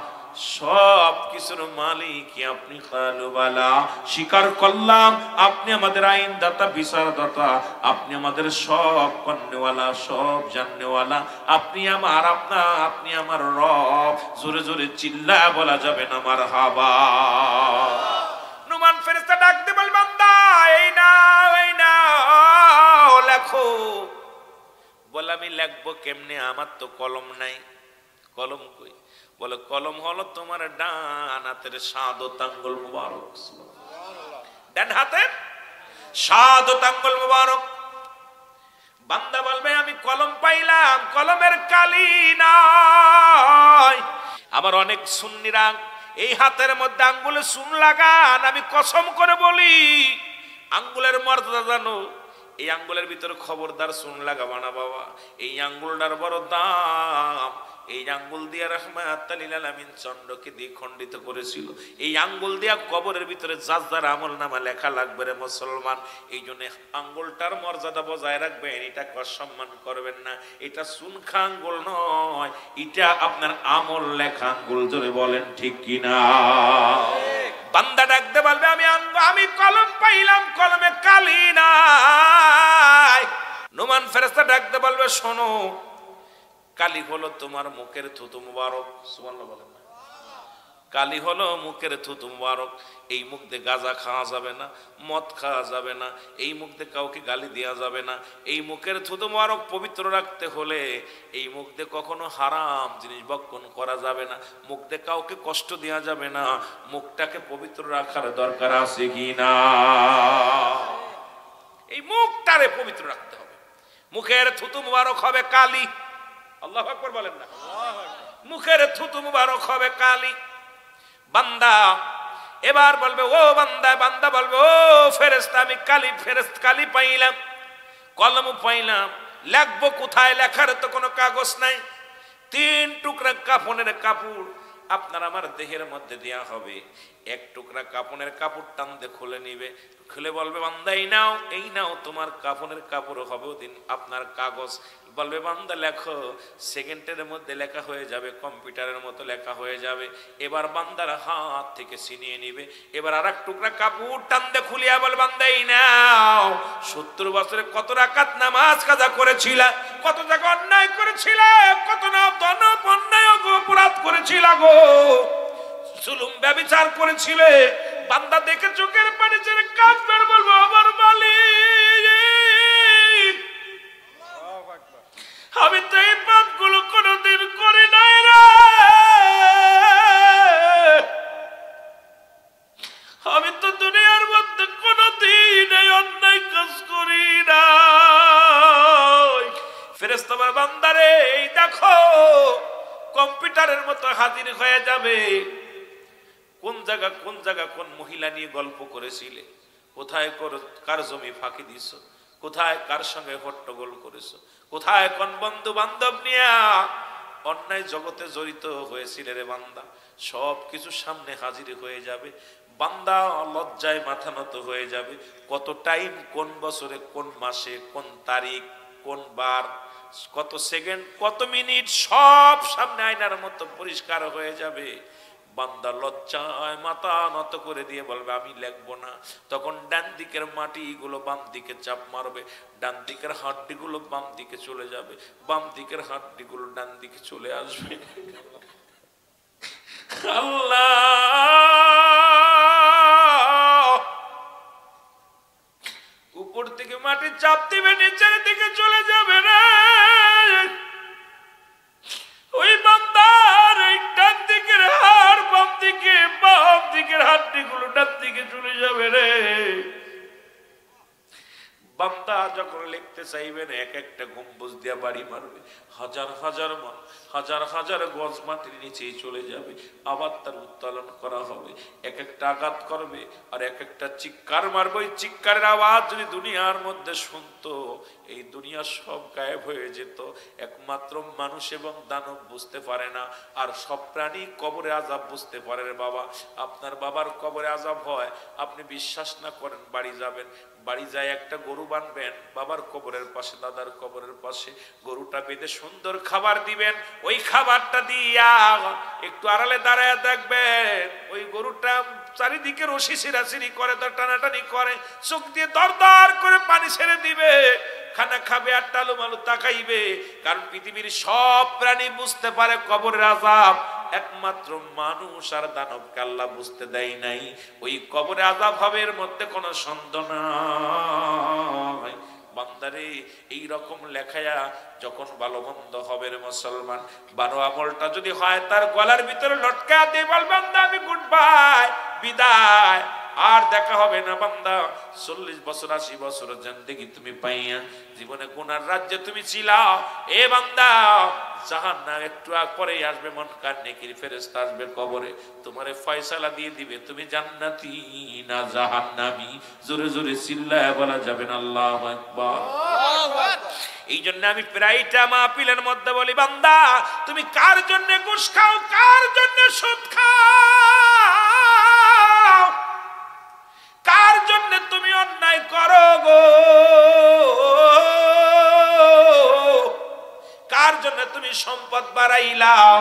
সব কিছুর মালিক আপনি। কালু বালা, স্বীকার করলাম, আপনি আমাদের আইন দাতা, বিচার দাতা, আপনি আমাদের সব কর্নেওয়ালা, সব জাননেওয়ালা, আপনি আমার আপনি আমার রব। জোরে জোরে চিল্লা বলা যাবে না মারহাবা। নুমান ফেরেশতা ডাক দিয়ে বল, বান্দা এই না লেখো। বলে, আমি লিখবো কেমনে, আমার তো কলম নাই। কলম কই? বলে, কলম হলো তোমার ডান হাতের শাহাদাত আঙ্গুল মুবারক। ডান হাতের শাহাদাত আঙ্গুল মুবারক। বান্দা বলবে, আমি কলম পাইলাম, কলমের কালি নাই। আমার অনেক সুন্নিরা এই হাতের মধ্যে আঙ্গুলে চুন লাগান, আমি কসম করে বলি, আঙ্গুলের মর্যাদা জানো? এই আঙ্গুলের ভিতরে খবরদার চুন লাগাবা না বাবা, এই আঙ্গুলটার বড় দাম। এই আঙ্গুল দিয়া রাহমাতুল লিল আলামিন চন্দ্রকে দ্বিখণ্ডিত করেছিল। এই আঙ্গুল দিয়া কবরের ভিতরে যার যার আমল নামা লেখা লাগবে রে মুসলমান। এই জন্য আঙ্গুলটার মর্যাদা বজায় রাখবেন, এটাকে অসম্মান করবেন না। এটা চুনখা আঙ্গুল নয়, এটা আপনার আমল লেখা আঙ্গুল। জোরে বলেন ঠিক কিনা? বান্দা ডাকতে বলবে আমি কলম পাইলাম, কলমে কালি নাই। নুমান ফেরেশতা ডাকতে বলবে শোনো, কালি হলো তোমার মুখের থুতু মুবারক। সুবহানাল্লাহ বলেন না? কালি হলো মুখের থুতু মুবারক। এই মুখ দিয়ে গাঁজা খাওয়া যাবে না, মদ খাওয়া যাবে না, এই মুখ দিয়ে কাউকে গালি দেওয়া যাবে না। এই মুখের থুতু মুবারক পবিত্র রাখতে হলে এই মুখ দিয়ে কখনো হারাম জিনিস ভক্ষণ করা যাবে না, মুখ দিয়ে কাউকে কষ্ট দেওয়া যাবে না। মুখটাকে পবিত্র রাখার দরকার আছে কি না? এই মুখটারে পবিত্র রাখতে হবে। মুখের থুতু মুবারক হবে কালি। আল্লাহু আকবার বলেন না? মুখের থুতু মুবারক হবে কালি। বান্দা এবার বলবে ও বান্দা, বান্দা বলবে ও ফেরেশতা আমি কালি পাইলাম, কলম পাইলাম, লিখবো কোথায়? লেখার তো কোনো কাগজ নাই। 3 টুকরা কাফনের কাপড় আপনার আমার দেহের মধ্যে দেয়া হবে। 1 টুকরা কাফনের কাপড় টান দিয়ে খুলে নিবে, খুলে বলবে বান্দা এই নাও তোমার কাফনের কাপড় হবে ওদিন আপনার কাগজ। বলবে বান্দা লেখো। সেকেন্ডের মধ্যে লেখা হয়ে যাবে, কম্পিউটারের মতো লেখা হয়ে যাবে। এবার বান্দার হাত থেকে ছিনিয়ে নিবে। এবার আর 1 টুকরা কাপড় টান দিয়ে খুলিয়া বল বান্দা নাও 70 বছরে কত রাকাত নামাজ কাজা করেছিল, কত জায়গা অন্যায় করেছিল, কত না দানব অন্যায় অপরাধ করেছিল গো, জুলুম ব্যভিচার করেছিলে। বান্দা দেখে চোখের পানি ছেড়ে কাঁদবে, বলবো আমার মালিক আমি তো এই পাপগুলো কোনোদিন করি নাই রে, আমি তো দুনিয়ার মধ্যে কোনোদিন এই অন্যায় কাজ করি নাই। ফেরেশতা বলে বান্দারে এই দেখো কম্পিউটারের মতো হাজির হয়ে যাবে। কোন জায়গা কোন মহিলা নিয়ে গল্প করেছিলে, কোথায় কার জমি ফাঁকি দিছ, কোথায় কার সঙ্গে হট্টগোল করেছো, কোথায় কোন বন্ধু বান্ধব নিয়ে অন্যায় জগতে জড়িত হয়েছিলে রে বান্দা, সব কিছু সামনে হাজির হয়ে যাবে। বান্দা লজ্জায় মাথা নত হয়ে যাবে। কত টাইম, কোন বছরে, কোন মাসে, কোন তারিখ, কোন বার, কত সেকেন্ড, কত মিনিট, সব সামনে আয়নার মতো পরিষ্কার হয়ে যাবে। বান্দা লজ্জায় মাথা নত করে দিয়ে বলবে আমি লিখবো না। তখন ডান দিকের মাটিগুলো বাম দিকে চাপ মারবে, ডান দিকের হাড্ডিগুলো বাম দিকে চলে যাবে, বাম দিকের হাড্ডিগুলো ডান দিকে চলে আসবে। আল্লাহ উপর থেকে মাটি চাপ দিবে, নিচের দিকে চলে যাবে রে। ওই বান্দার ওই ডান দিকের হাড় বাম দিকের হাড্ডিগুলো ডান দিকে চলে যাবে রে। বান্দা যখন লিখতে চাইবেন এক একটা গম্বুজ দিয়া বাড়ি মারবে, হাজার হাজার গজ মাটির নিচেই চলে যাবে। আবার তার উত্তোলন করা হবে, এক একটা আঘাত করবে আর এক একটা চিৎকার মারবে। ওই চিৎকারের আওয়াজ যদি দুনিয়ার মধ্যে শুনতো, এই দুনিয়া সব গায়েব হয়ে যেত। একমাত্র মানুষ এবং দানব বুঝতে পারে না, আর সব প্রাণী কবরে আযাব বুঝতে পারে রে বাবা। আপনার বাবার কবরে আযাব হয়, আপনি বিশ্বাস না করেন, বাড়ি যাবেন, বাড়ি যায় একটা গরু বানবেন, বাবার কবরের পাশে, দাদার কবরের পাশে গরুটা বেঁধে সুন্দর খাবার দিবেন। ওই খাবারটা দিয়া একটু আড়ালে দাঁড়ায় দেখবেন ওই গরুটা চারিদিকে রশি ছিঁড়াছিঁড়ি করে, টানাটানি করে, চোখ দিয়ে দরদর করে পানি ছেড়ে দিবে, খানা খাবে আর টালু মালু তাকাইবে। কারণ পৃথিবীর সব প্রাণী বুঝতে পারে কবরের আযাব, একমাত্র মানুষ আর দানবকে আল্লাহ বুঝতে দেয় নাই। ওই কবরে আযাব হবে, এর মধ্যে কোনো সন্দেহ নাই। বান্দারে এই রকম লেখায়া যখন ভালো মন্দ হবে রে মুসলমান, ভালো আমলটা যদি হয় তার গলার ভিতরে লটকা দিয়ে বল বান্দা আমি গুড বাই, বিদায়, আর দেখা হবে না বান্দা। 40 বছর 80 বছর জিন্দেগি তুমি পাইয়া জীবনে গুনার রাজ্যে তুমি ছিলা। এ বান্দা জাহান্নাম একটু আগ পরেই আসবে, মুনকার নেকির ফেরেশতা আসবে কবরে, তোমারে ফয়সালা দিয়ে দিবে তুমি জান্নাতি না জাহান্নামী। জোরে জোরে চিল্লায় বলা যাবে না আল্লাহু আকবার। এই জন্য আমি প্রায়টা মাহফিলের মধ্যে বলি, বান্দা তুমি কার জন্য ঘুষ খাও, কার জন্য সুদ খাও, কার জন্য তুমি অন্যায় করো গো, কার জন্য তুমি সম্পদ বাড়াইলাও?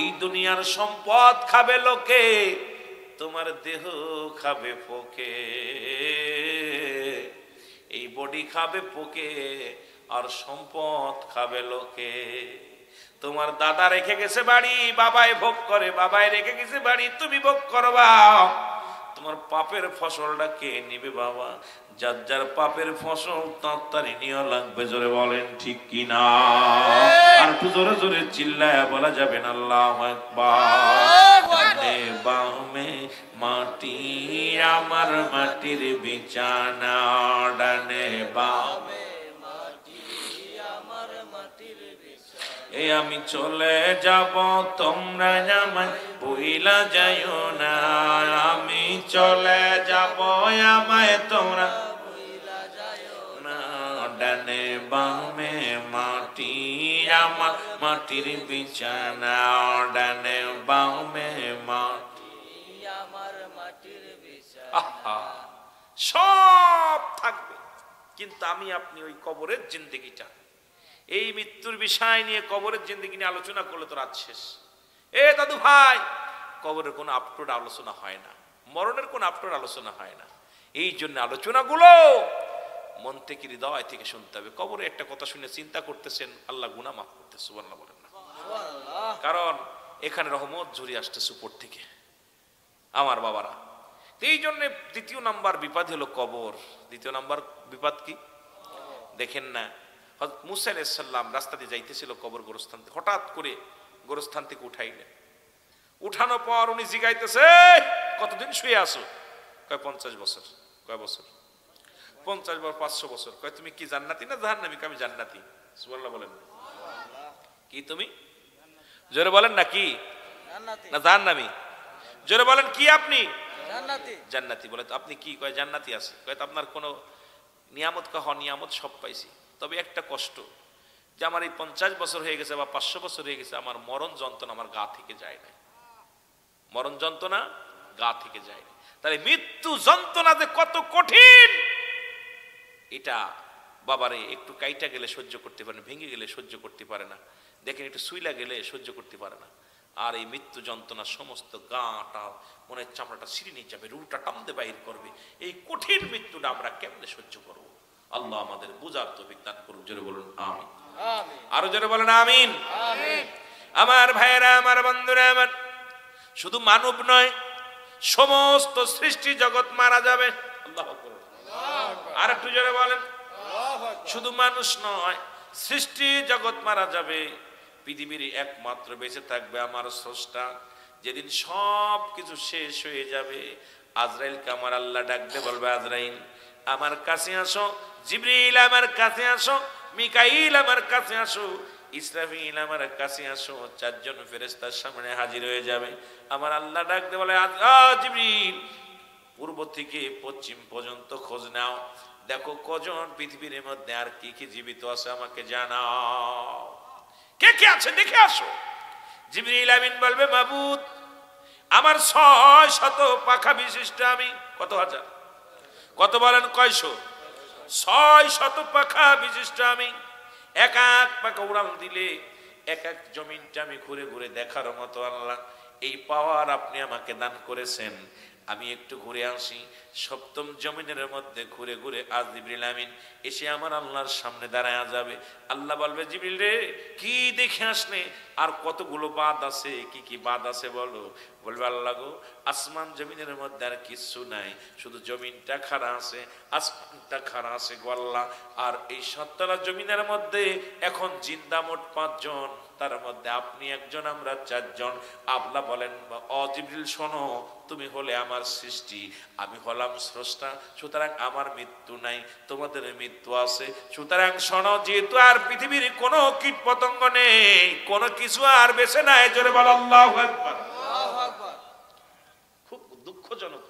এই দুনিয়ার সম্পদ খাবে লোকে, তোমার দেহ খাবে পোকে, এই বডি খাবে পোকে আর সম্পদ খাবে লোকে। তোমার দাদা রেখে গেছে বাড়ি, বাবাই ভোগ করে, বাবাই রেখে গেছে বাড়ি, তুমি ভোগ করবা। তোমার পাপের ফসলটা কে নিবে বাবা? যার যার পাপের ফসল তাড়াতাড়ি নিয়ে লাগবে। জোরে বলেন ঠিক কিনা? আর একটু জোরে জোরে চিল্লায় বলা যাবে না আল্লাহু আকবার। ডানে বামে মাটি আমার মাটির বিছানা, ডানে বামে এই আমি চলে যাব তোমরা আমায় ভুইলা যাইও না, আমি চলে যাব আমায় তোমরা ভুইলা যাইও না, ডানে বামে মাটি আমার মাটির বিছানা, ডানে বামে মাটি আমার মাটির বিছানা। সব থাকবে, কিন্তু আমি আপনি ওই কবরের জিন্দেগিটা, এই মৃত্যুর বিষয় নিয়ে কবরের জিন্দেগি নিয়ে আলোচনা করলে তো রাত শেষ। এ দাদু ভাই, কবরের কোনো আপটোড আলোচনা হয় না, মরণের কোনো আপটোড আলোচনা হয় না। এই জন্য আলোচনাগুলো মন থেকে হৃদয় থেকে শুনতে হবে। কবরে একটা কথা শুনে চিন্তা করতেছেন, আল্লাহ গুনাহ মাফ করতে, সুবহানাল্লাহ বলেন না? কারণ এখানে রহমত ঝরে আসতেছে উপর থেকে আমার বাবারা। এই জন্য দ্বিতীয় নাম্বার বিপদ হলো কবর। দ্বিতীয় নাম্বার বিপদ কি দেখেন না, হযরত মুসা আলাইহিস সালাম রাস্তা দিয়ে যাইতেছিল কবর গোরস্থান, হঠাৎ করে গোরস্থান থেকে উঠাইলেন। উঠানোর পর উনি জিগাইতেছে, কতদিন শুয়ে আসো? কয় 50 বছর। কয় বছর? 50 বছর, 500 বছর। কয় তুমি কি জান্নাতি না জাহান্নামী? আমি জান্নাতি। সুবহানাল্লাহ বলেন না? কি তুমি? জোরে বলেন না, কি না জাহান্নামী? জোরে বলেন কি আপনি? জান্নাতি। জান্নাতি। বলে তো আপনি কি? কয় জান্নাতি আছে। কয় তো আপনার কোনো নিয়ামত কহ, নিয়ামত সব পাইছি, তবে একটা কষ্ট যে আমার এই 50 বছর হয়ে গেছে বা 500 বছর হয়ে গেছে, আমার মরণ যন্ত্রণা আমার গা থেকে যায় না, মরণ যন্ত্রণা গা থেকে যায় না। তাহলে মৃত্যু যন্ত্রণা যে কত কঠিন, এটা বাবারে একটু কাইটা গেলে সহ্য করতে পারে না, ভেঙে গেলে সহ্য করতে পারে না, দেখেন একটু সুইলা গেলে সহ্য করতে পারে না। আর এই মৃত্যু যন্ত্রণা সমস্ত গাটা মনের চামড়াটা ছিঁড়ে নিয়ে যাবে, রুটা টানতে বাহির করবে। এই কঠিন মৃত্যুটা আমরা কেমনে সহ্য করবো? আল্লাহ আমাদের বুঝার তৌফিক দান করুন। জোরে বলুন আমিন। আরো জোরে বলেন আমিন। আমার ভাইয়েরা, আমার বন্ধুরা, আমার শুধু মানব নয়, সমস্ত সৃষ্টি জগৎ মারা যাবে। আল্লাহু আকবার। আর একটু জোরে বলেন। শুধু মানুষ নয়, সৃষ্টি জগৎ মারা যাবে। পৃথিবীর একমাত্র বেঁচে থাকবে আমার স্রষ্টা। যেদিন সব কিছু শেষ হয়ে যাবে, আজরাইলকে আমার আল্লাহ ডাকতে বলবে, আজরাইল আমার কাছে আসো, জিবরিল আমার কাছে আসো, মিকাইল আমার কাছে আসো, ইসরাফিল আমার কাছে আসো। 4 জন ফেরেশতার সামনে হাজির হয়ে যাবে। আমার আল্লাহ ডাকতে বলে, জিবরিল পূর্ব থেকে পশ্চিম পর্যন্ত খোঁজ নাও, দেখো কজন পৃথিবীর মধ্যে আর কি কি জীবিত আছে আমাকে জানাও, কে কে আছে দেখে আসো। জিবরিল আমিন বলবে, মাবুদ আমার 600 পাখা বিশিষ্ট আমি, কত হাজার, কত বলেন কয়শো? 600 পাখা বিশিষ্ট আমি, এক এক পাখা উড়াল দিলে এক এক জমিনটা আমি ঘুরে ঘুরে দেখার মতো আল্লাহ এই পাওয়ার আপনি আমাকে দান করেছেন। আমি একটু ঘুরে আসি, 7ম জমিনের মধ্যে ঘুরে ঘুরে আজ জিবরিল আমিন এসে আমার আল্লাহর সামনে দাঁড়ায় যাবে। আল্লাহ বলবে, জিবরিল রে কি দেখে আসলে? আর কতগুলো বাদ আছে, কি কি বাদ আছে বলো। বলবে, আল্লাহ গো আসমান জমিনের মধ্যে আর কিছু নাই, শুধু জমিনটা খাড়া আছে, আসমানটা খাড়া আছে গো আল্লাহ। আর এই 7 তলা জমিনের মধ্যে এখন জিন্দা মোট 5 জন, তার মধ্যে আপনি একজন, আমরা 4 জন। আল্লাহ বলেন, ও জিবরিল শোনো, তুমি হলে আমার সৃষ্টি, আমি হলাম স্রষ্টা, সুতরাং আমার মৃত্যু নাই, তোমাদের মৃত্যু আছে। সুতরাং শোনো, যেহেতু আর পৃথিবীর কোনো কীট পতঙ্গ নেই, কোনো কিছু আর বেঁচে নাই। জোরে বল আল্লাহু আকবার। খুব দুঃখজনক,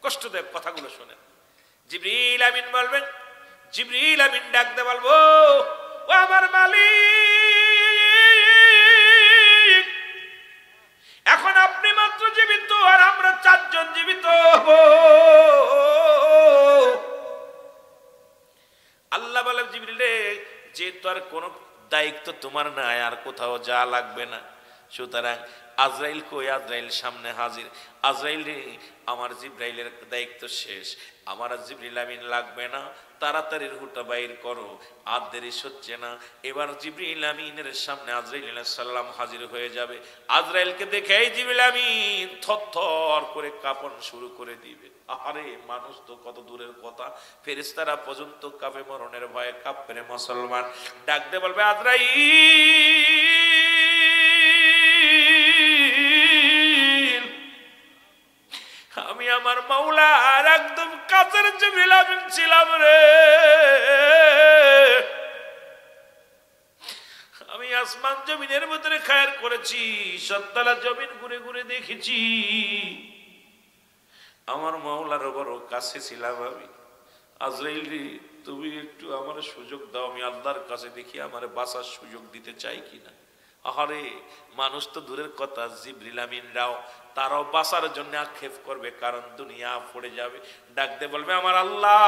কষ্টদায়ক কথাগুলো শোনেন। জিবরিল আমিন বলবেন, জিবরিল আমিন ডাকতে বলবো, ও আমার মালিক, এখন আপনি মাত্র জীবিত আর আমরা 4 জন জীবিত হব। আল্লাহ বলে, জিবরিল রে, যেহেতু আর কোন দায়িত্ব তোমার নাই, আর কোথাও যা লাগবে না, সুতরাং আজরাইল কই? আজরাইল সামনে হাজির। আজরাইল রে, আমার জিবরাইলের দায়িত্ব শেষ, আমার আর জিবরিল আমিন লাগবে না, তাড়াতাড়ি রুহটা বাইর করো, আর দেরি হচ্ছে না। এবার জিবরিল আমিনের সামনে আজরাইল আলাইহিস সালাম হাজির হয়ে যাবে। আজরাইলকে দেখেই জিবরিল আমিন থরথর করে কাঁপন শুরু করে দিবে। আরে মানুষ তো কত দূরের কথা, ফেরেশতারা পর্যন্ত কাঁপে, মরণের ভয়ে কাঁপে রে মুসলমান। ডাকতে বলবে, আজরাইল, আমি আমার মাওলার একদম কাছের জিবরিল আমিন ছিলাম রে। আমি আসমান জমিনের ভিতরে খায়ের করেছি, সত্তলা জমিন ঘুরে ঘুরে দেখেছি, আমার মাওলার বড় কাছে ছিলাম আমি। আজরাইল রে, তুমি একটু আমার সুযোগ দাও, আমি আল্লাহর কাছে দেখি আমার বাঁচার সুযোগ দিতে চাই কিনা। আহারে মানুষ তো দূরের কথা, জিবরিল আমিনরাও তারাও বাঁচার জন্য আক্ষেপ করবে, কারণ দুনিয়া পড়ে যাবে। ডাকতে বলবে, আমার আল্লাহ,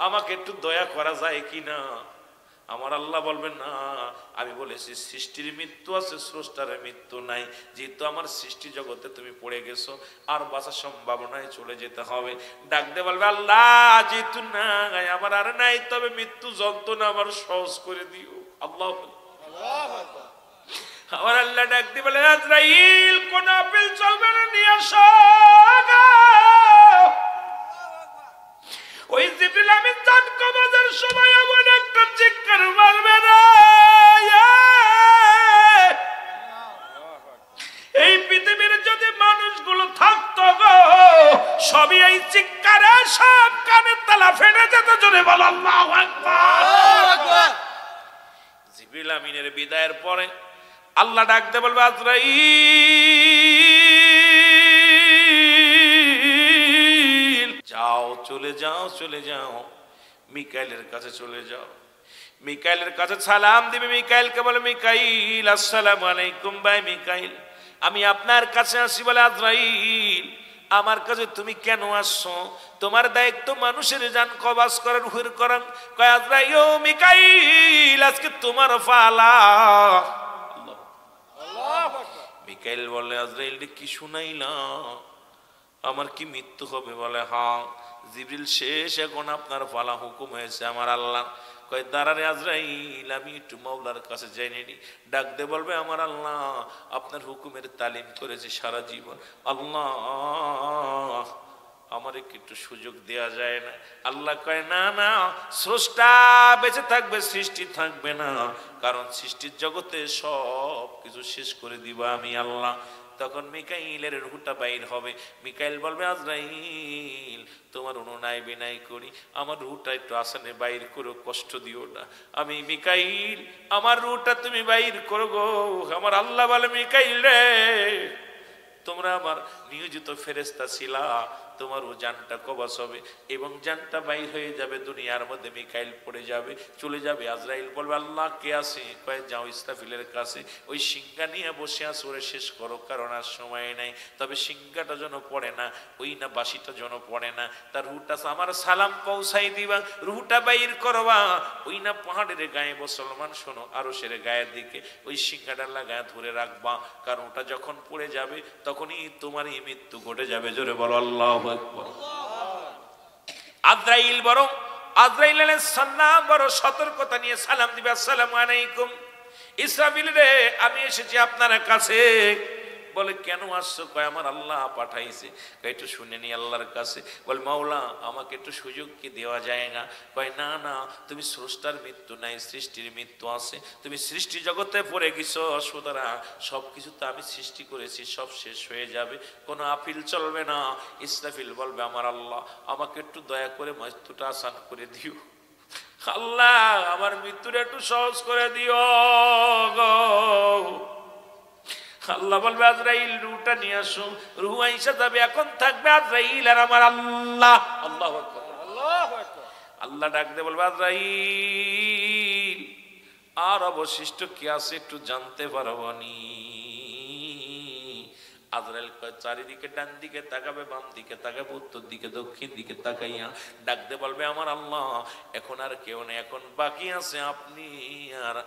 আমাকে একটু দয়া করা যায় কিনা। আমার আল্লাহ বলবেন, না, আমি বলেছি সৃষ্টির মৃত্যু আছে, স্রষ্টার মৃত্যু নাই। যেহেতু আমার সৃষ্টি জগতে তুমি পড়ে গেছো, আর বাঁচার সম্ভাবনায় চলে যেতে হবে। ডাকতে বলবে, আল্লাহ, যেহেতু নাই, আমার আর নাই, তবে মৃত্যু যন্ত্রণা আমার সহজ করে দিও। আল্লাহ, আমার আল্লাহ ডাকতে বলে, আজরাইল, কোন আপিল চলবে না, নিয়ে আসো। ওই জিবরিল আমিন জান কবজের সময় এমন একটা চিৎকার মারবে না, এই পৃথিবীর যদি মানুষগুলো থাকতো গো, সবই এই চিৎকারে সব কানের তালা ফেটে যেত। জোরে বল আল্লাহু আকবার। জিবরিল আমিনের বিদায়ের পরে আল্লাহ ডাকতে বলবে, আজরাইল, যাও, চলে যাও, চলে যাও, মিকাইলের কাছে চলে যাও। মিকাইলের কাছে সালাম দিবে। মিকাইলকে বলে, মিকাইল, আসসালামু আলাইকুম। ভাই মিকাইল, আমি আপনার কাছে আসি। বলে, আজরাইল, আমার কাছে তুমি কেন আসছো? তোমার দায়িত্ব মানুষের জান কবাজ করার, হুর করান। কয়, আজরাইল, ও মিকাইল, আজকে তোমার পালা। মিকাইল বলে, আজরাইল কি শুনাইলা, আমার কি মৃত্যু হবে? বলে, হ্যাঁ। জিবরিল শেষ, এখন আপনার পালা, হুকুম হয়েছে আমার আল্লাহ। কয়, দাঁড়ারে আজরাইল, আমি একটু মাওলার কাছে যাইনি। ডাকতে বলবে, আমার আল্লাহ, আপনার হুকুমের তালিম করেছে সারা জীবন, আল্লাহ, আমার একটু সুযোগ দেয়া যায় না? আল্লাহ কয়, না না, স্রষ্টা বেঁচে থাকবে, সৃষ্টি থাকবে না, কারণ সৃষ্টির জগতে সব কিছু শেষ করে দিব আমি আল্লাহ। তখন মিকাইলের রুহটা বাইর হবে। মিকাইল বলবে, আজরাইল, তোমার অনুনয় বিনয় করি, আমার রুহটা একটু আসানে বাইর করো, কষ্ট দিও না। আমি মিকাইল, আমার রুহটা তুমি বাইর করো গো। আমার আল্লাহ বলে, মিকাইল রে, তোমরা আমার নিয়োজিত ফেরেশতা ছিলা, তোমারও জানটা কবজ হবে এবং জানটা বাইর হয়ে যাবে দুনিয়ার মধ্যে। মিকাইল পড়ে যাবে, চলে যাবে। আজরাইল বলবে, আল্লাহ কে আছে? কয়ে, যাও ইসরাফিলের কাছে, ওই সিংহা নিয়ে বসে আছে, ওরে শেষ করো, কারণ আর সময় নাই। তবে সিংহাটা যেন পড়ে না, ওই না বাসিটা যেন পড়ে না, তার রুহটা আমার সালাম পৌঁছাই দিবা, রুহটা বাইর করবা, ওই না পাহাড়ের গায়ে, মুসলমান শোনো, আরো সের গায়ের দিকে ওই সিংহাটা লাগায় ধরে রাখবা, কারণ ওটা যখন পড়ে যাবে তখনই তোমার এই মৃত্যু ঘটে যাবে। জোরে বলো আল্লাহু আকবার। আজরাইল আলাইহিস সালাম বড় সতর্কতা নিয়ে সালাম দিবে, আসসালামু আলাইকুম। ইসরাফিল রে, আমি এসেছি আপনার কাছে। বলে, কেন আসছো? কয়, আমার আল্লাহ পাঠাইছে। কয়, একটু শুনে নি আল্লাহর কাছে। বল, মাওলা, আমাকে একটু সুযোগ কি দেওয়া যায় না? কয়, না না, তুমি স্রষ্টার মৃত্যু নাই, সৃষ্টির মৃত্যু আছে। তুমি সৃষ্টি জগতে পড়ে গেছো, সুতরাং সব কিছু তো আমি সৃষ্টি করেছি, সব শেষ হয়ে যাবে, কোনো আপিল চলবে না। ইসরাফিল বলবে, আমার আল্লাহ, আমাকে একটু দয়া করে মৃত্যুটা আসান করে দিও। আল্লাহ আমার মৃত্যুটা একটু সহজ করে দিও গো। আল্লাহ বলবে আজরাইল রুহটা নিয়ে আসো, রুহ আইসা যাবে, এখন থাকবে আজরাইল আর আমার আল্লাহ। আল্লাহু আকবার, আল্লাহু আকবার। আল্লাহ ডাক দিয়ে বলবে আজরাইল আর অবশিষ্ট কি আছে একটু জানতে পারবো নি? আজরাইল চারিদিকে ডান দিকে তাকাবে, বাম দিকে তাকাবে, উত্তর দিকে দক্ষিণ দিকে তাকাইয়া ডাকতে বলবে আমার আল্লাহ এখন আর কেউ নেই, এখন বাকি আছে আপনি আর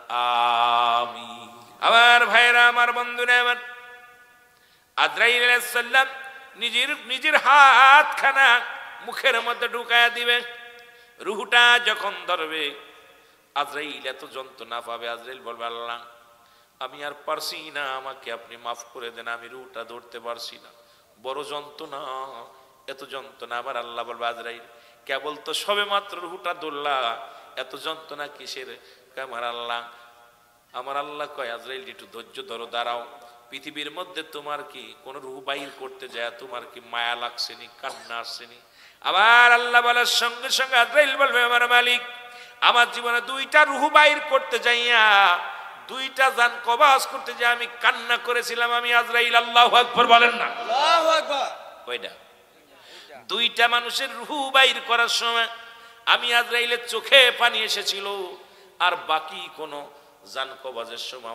আমি। আমার ভাইরা, আমার বন্ধুরা, আমার আজরাইল আলাইহিস সালাম নিজের হাতখানা মুখের মধ্যে ঢুকায়া দিবে। রুহটা যখন ধরবে আজরাইল এত যন্ত্রণা পাবে। আজরাইল বলবে আল্লাহ আমি আর পারছি না, আমাকে আপনি মাফ করে দেন, আমি রুহটা ধরতে পারছি না, বড় যন্ত্রণা, এত যন্ত্রণা। আবার আল্লাহ বলবে আজরাইল কেবল তো সবে মাত্র রুহটা ধরলা, এত যন্ত্রণা কিসের? আমার আল্লাহ কয় আজরাইল একটু ধৈর্য ধরো, দাঁড়াও। পৃথিবীর মধ্যে তোমার কি কোন রুহ বাইর করতে যায় তোমার কি মায়া লাগছেনি, কান্না আসছেনি? আবার আল্লাহ বলার সঙ্গে সঙ্গে আজরাইল বলবে আমার মালিক আমার জীবনে দুইটা রুহ বাইর করতে যাইয়া, দুইটা জান কবাজ করতে যাই আমি কান্না করেছিলাম আমি আজরাইল। আল্লাহু আকবার বলেন না? আল্লাহু আকবার। কয়টা? দুইটা মানুষের রুহ বাইর করার সময় আমি আজরাইলের চোখে পানি এসেছিল, আর বাকি কোন জান কবাজের সময়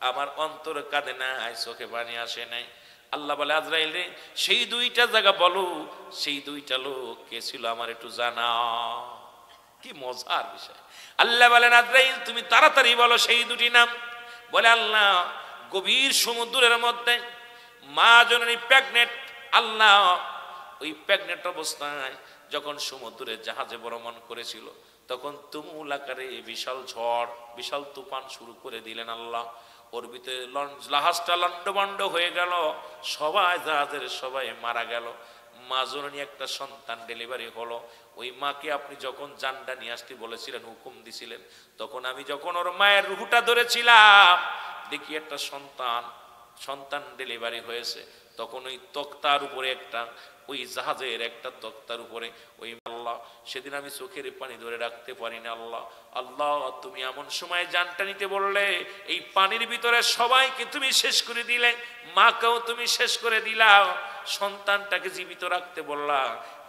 আমার অন্তর কাঁদে নাই, চোখে পানি আসে নাই। আল্লাহ বলে আজরাইল রে সেই দুইটা জায়গা বলো, সেই দুইটা লোক কে ছিল আমার একটু জানা। কি মজার বিষয়। আল্লাহ বলেন আজরাইল তুমি তাড়াতাড়ি বলো সেই দুটি নাম। বলে আল্লাহ গভীর সমুদ্রের মধ্যে মা জননী প্রেগনেন্ট, আল্লাহ ওই প্রেগনেন্ট অবস্থায় যখন সমুদ্রের জাহাজে ভ্রমণ করেছিল তখন তুমুল আকারে বিশাল ঝড়, বিশাল তুফান শুরু করে দিলেন আল্লাহ। ওর ভিতরে জাহাজটা লন্ডভন্ড হয়ে গেল, সবাই জাহাজের সবাই মারা গেল। মা জননী একটা সন্তান ডেলিভারি হলো। ওই মাকে আপনি যখন জানটা নিয়ে আসতে বলেছিলেন, হুকুম দিছিলেন, তখন আমি যখন ওর মায়ের রুহটা ধরেছিলাম দেখি একটা সন্তান ডেলিভারি হয়েছে। তখন ওই তক্তার উপরে একটা, ওই জাহাজের একটা তক্তার উপরে ওই আল্লাহ সেদিন আমি চোখের পানি ধরে রাখতে পারি না। আল্লাহ আল্লাহ তুমি এমন সময় জানটা নিতে বললে, এই পানির ভিতরে সবাইকে তুমি শেষ করে দিলে, মাকেও তুমি শেষ করে দিলা, সন্তানটাকে জীবিত রাখতে বললা।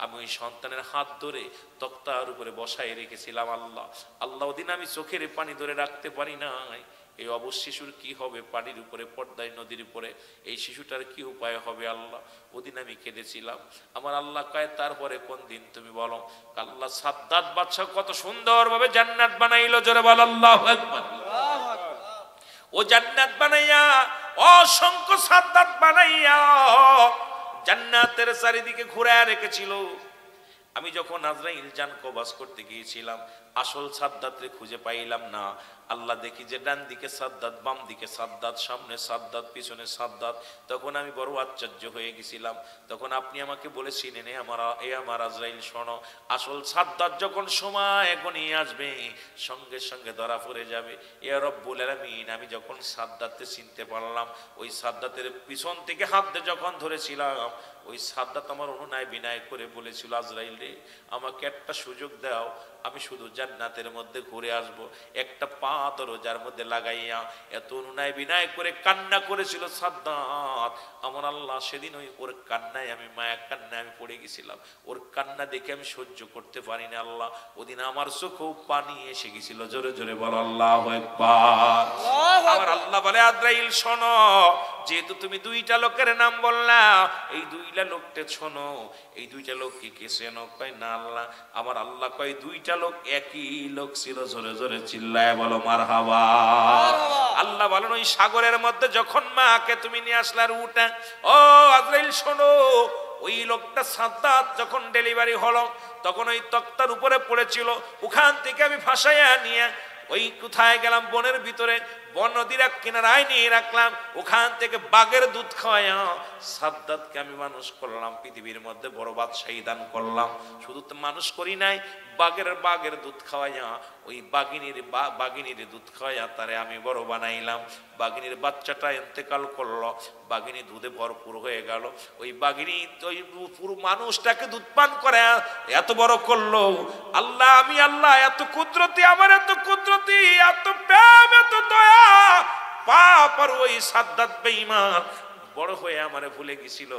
আমি ওই সন্তানের হাত ধরে তক্তার উপরে বসায় রেখেছিলাম। আল্লাহ আল্লাহ ওদিন আমি চোখের পানি ধরে রাখতে পারি নাই। এই অবশ শিশুর কি হবে? পানির উপরে, পর্দায়, নদীর উপরে এই শিশুটার কি উপায় হবে? আল্লাহ ওদিন আমি কেঁদেছিলাম। আমার আল্লাহ কয় তারপরে কোন দিন তুমি বলো? আল্লাহ সাদ্দাত বাদশাহ কত সুন্দরভাবে জান্নাত বানাইলো, জোরে বল আল্লাহু আকবার। ও জান্নাত বানাইয়া, অসংখ্য সাদ্দাত বানাইয়া জান্নাতের চারিদিকে ঘুরায় রেখেছিল। আমি যখন আজরাইল জান কবজ করতে গিয়েছিলাম আসল সাদ্দাতরে খুঁজে পাইলাম না। আল্লাহ দেখি যে ডান দিকে সাদ্দাত, বাম দিকে সাদ্দাত, সামনে সাদ্দাত, পিছনে সাদ্দাত। তখন আমি বড় আশ্চর্য হয়ে গেছিলাম। তখন আপনি আমাকে বলেছিলেন আমার আজরাইল শোনো, আসল সাদ্দাত যখন সময় গনিয়ে আসবে সঙ্গে সঙ্গে ধরা পড়ে যাবে। ইয়া রব্বুল আলামিন, আমি যখন সাদ্দাতকে চিনতে পারলাম, ওই সাদ্দাতের পিছন থেকে হাত দিয়ে যখন ধরেছিলাম, ওই সাদ্দাত আমার অনুনয় বিনয় করে বলেছিল আজরাইল রে আমাকে একটা সুযোগ দাও, আমি শুধু জান্নাতের মধ্যে ঘুরে আসব। একটা পা দরজার মধ্যে লাগাইয়া এত অনুনয় বিনয় করে কান্না করেছিল সাদ্দাত। আমার আল্লাহ সেদিন ওর কান্নায় আমি, মায়া কান্নায় আমি পড়ে গেছিলাম। ওর কান্না দেখে আমি সহ্য করতে পারি না। আল্লাহ ওদিন আমার চোখেও পানি এসে গেছিল। জোরে জোরে বল আল্লাহু আকবার। আমার আল্লাহ বলে আজরাইল শোনো, যেহেতু তুমি দুইটা লোকের নাম বললা, এই দুইটা লোকটা শোনো, এই দুইটা লোক কি কে চেনো? কয় না আল্লাহ। আমার আল্লাহ কয় দুইটা লোক একই লোক ছিল। জোরে জোরে চিল্লায় বলো মারহাবা। আল্লাহ বলেন ওই সাগরের মধ্যে যখন মাকে তুমি নিয়ে আসলার উঠা, ও আজরাইল শোনো, ওই লোকটা সাদ্দাত যখন ডেলিভারি হলো তখন ওই তক্তার উপরে পড়েছিল, ওখান থেকে আমি ফাঁসাইয়া নিয়ে ওই কোথায় গেলাম, বনের ভিতরে, বন নদীর এক কিনারায় নিয়ে রাখলাম, ওখান থেকে বাঘের দুধ খাওয়ায়া সাদ্দাতকে আমি মানুষ করলাম, পৃথিবীর মধ্যে বড় বাদশাহী দান করলাম। শুধু তো মানুষ করি নাই, বাঘের দুধ খাওয়াইয়া ওই বাঘিনীর দুধ খাওয়াইয়া তারে আমি বড় বানাইলাম। বাঘিনীর বাচ্চাটা ইন্তেকাল করলো, বাঘিনী দুধে ভরপুর হয়ে গেল। ওই বাঘিনী ওই পুরো মানুষটাকে দুধ পান করে এত বড় করলো। আল্লাহ, আমি আল্লাহ এত কুদরতি, আমার এত কুদরতি, এত প্রেম, এত দয়া। পাপ আর ওই সাদ্দাত বেঈমান বড় হয়ে আমারে ভুলে গেছিল,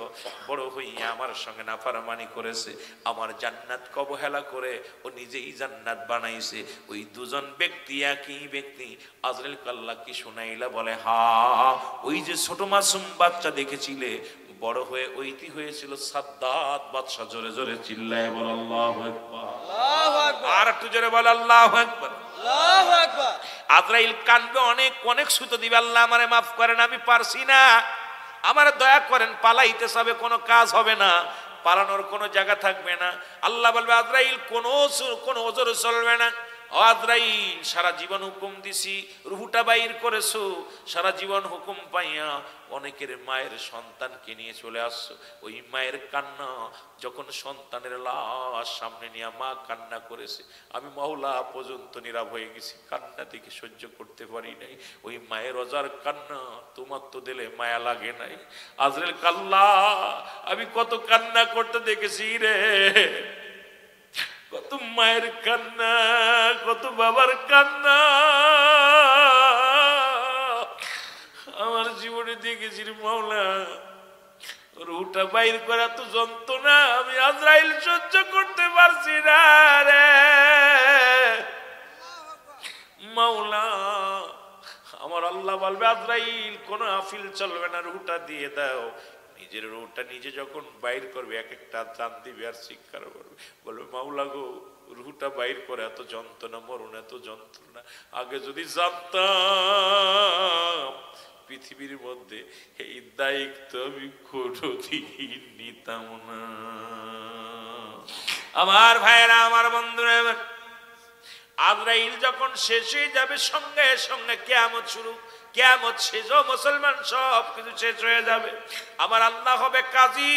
বড় হইয়া আমার সঙ্গে নাফরমানি করেছে, আমার জান্নাতকে অবহেলা করে ও নিজেই জান্নাত বানাইছে। ওই দুজন ব্যক্তি একই ব্যক্তি। আজরাইল আল্লাহ কি শুনাইলা? বলে হা, ওই যে ছোট মাসুম বাচ্চা দেখেছিলে, বড় হয়ে ওইটি হয়েছিল সাদ্দাত বাদশা। জোরে জোরে চিল্লায় বল আল্লাহু আকবার, আল্লাহু আকবার। আর একটু জোরে বল আল্লাহু আকবার, আল্লাহু আকবার। আজরাইল কানবে, অনেক অনেক সুতো দিবে, আল্লাহ আমারে মাফ করেন, আমি পারছি না, আমার দয়া করেন, পালাইতে হবে, কোনো কাজ হবে না, পালানোর কোনো জায়গা থাকবে না। আল্লাহ বলবে আজরাইল কোনো ওজর চলবে না। আজরাইল, সারা জীবন হুকুম দিছি, রুহুটা বাইর করেছো, সারা জীবন হুকুম পাইয়া অনেকের মায়ের সন্তানকে নিয়ে চলে আসছো। ওই মায়ের কান্না, যখন সন্তানের লাশ সামনে নিয়ে মা কান্না করেছে, আমি মাওলা পর্যন্ত নীরব হয়ে গেছি, কান্না দেখে সহ্য করতে পারি নাই। ওই মায়ের অজার কান্না, তোমার তো দিলে মায়া লাগে নাই। আজরাইল কাল্লা, আমি কত কান্না করতে দেখেছি রে, কত মায়ের কান্না, কত বাবার কান্না আমার জীবনে দেখেছি রে মাওলা। রুহটা বাইর করা তো যন্ত্রণা, আমি আজরাইল সহ্য করতে পারছি না রে মাওলা। আমার আল্লাহ বলবে আজরাইল কোনো আফিল চলবে না, রুহটা দিয়ে দাও। নিজের রুহটা নিজে যখন বাইর করবে, এক একটা জান দিবে আর শিক্ষার করবে, বলবে মাওলা গো, রুহটা বাইর করে এত যন্ত্রণা, মরণ এত যন্ত্রণা, আগে যদি জানতাম পৃথিবীর মধ্যে এই দায়িত্ব আমি কোনোদিন নিতাম না। আমার ভাইয়েরা, আমার বন্ধুরা, আজরাইল যখন শেষ হয়ে যাবে, সঙ্গে সঙ্গে কিয়ামত শুরু, কিয়ামত শেষ, মুসলমান সব কিছু শেষ হয়ে যাবে। আমার আল্লাহ হবে কাজী।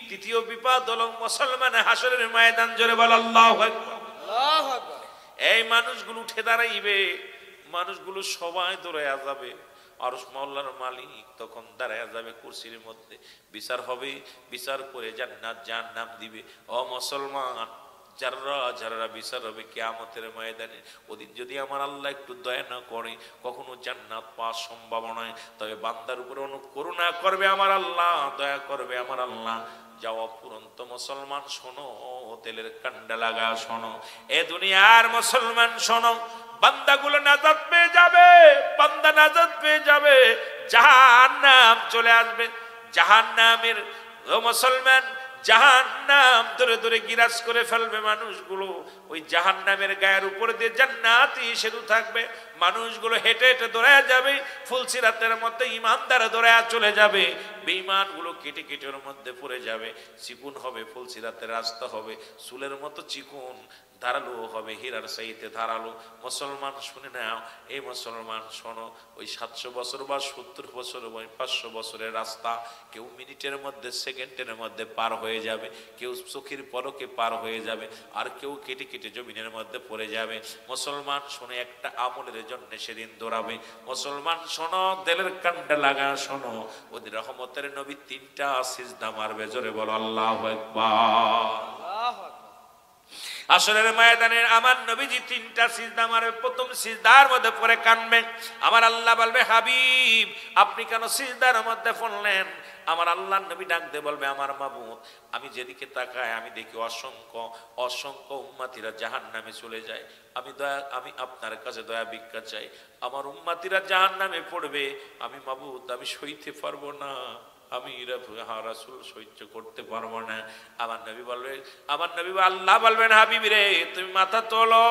তৃতীয় বিপদ হলো মুসলমান হাসরের ময়দান। জোরে বল আল্লাহু আকবার, আল্লাহু আকবার। এই মানুষগুলো উঠে দাঁড়াইবে, মানুষগুলো সবাই দৌড়াইয়া যাবে, আরশ মাওলার মালিক তখন দাঁড়াইয়া যাবে কুরসির মধ্যে, বিচার হবে, বিচার করে জান্নাত জাহান্নাম দিবে। ও মুসলমান, যারা যারা বিচার হবে কিয়ামতের ময়দানে, ওদিন যদি আমার আল্লাহ একটু দয়া না করে, কখনো জান্নাত পাওয়ার সম্ভাবনা নয়, তবে বান্দার উপরে করুণা করবে আমার আল্লাহ, দয়া করবে আমার আল্লাহ। যাওয়া পুরন্ত মুসলমান শোনো, তেলের কান্ডা লাগা শোনো, এ দুনিয়ার মুসলমান শোনো, বান্দাগুলো নাজাত পেয়ে যাবে, বান্দা নাজাত পেয়ে যাবে, জাহান্নাম চলে আসবে। জাহান্নামের, ও মুসলমান, জাহান্নাম ধরে ধরে গিরাজ করে ফেলবে মানুষগুলো। ওই জাহান্নামের গায়ের উপরে দিয়ে জান্নাতি সেতু থাকবে, মানুষগুলো হেঁটে হেঁটে দৌড়ায়া যাবে, ফুলসিরাতের মধ্যে ইমানদারা দৌড়ায়া চলে যাবে, বেঈমানগুলো কেটে কেটে ওর মধ্যে পড়ে যাবে। চিকুন হবে, ফুলসিরাতের রাস্তা হবে চুলের মতো চিকুন, ধারালো হবে হীরার চাইতে ধারালো। মুসলমান শুনে নাও, এই মুসলমান শোনো, ওই 700 বছর বা 70 বছর বা 500 বছরের রাস্তা কেউ মিনিটের মধ্যে, সেকেন্ডের মধ্যে পার হয়ে যাবে, কেউ চোখের পলকে পার হয়ে যাবে, আর কেউ কেটে কেটে জমিনের মধ্যে পড়ে যাবে। মুসলমান শোনো, একটা আমলের জন্য সেদিন দৌড়াবে। মুসলমান শোনো, দিলের কান্ডা লাগা শোনো, ওদের রহমতের নবী 3টা সিজদা মারবে। জোরে বলো আল্লাহু আকবার। আসরের ময়দানে আমার নবীজি 3টা সিজদা মারবে। প্রথম সিজদার মধ্যে পড়ে কাঁদবেন। আমার আল্লাহ বলবে হাবিব, আপনি কেন সিজদার মধ্যে পড়লেন? আমার আল্লাহ নবী ডাক দিয়ে বলবে আমার মাবুদ, আমি যেদিকে তাকাই আমি দেখি অসংখ্য অসংখ্য উম্মতিরা জাহান্নামে চলে যায়। আমি আপনার কাছে দয়া ভিক্ষা চাই, আমার উম্মতিরা জাহান্নামে পড়বে, আমি মাবুদ আমি সইতে পারবো না, আমি রাসূল সহ্য করতে পারবো না। আমার নবী বলবে, আল্লাহ বলবেন হাবিব রে, তুমি মাথা তোলো,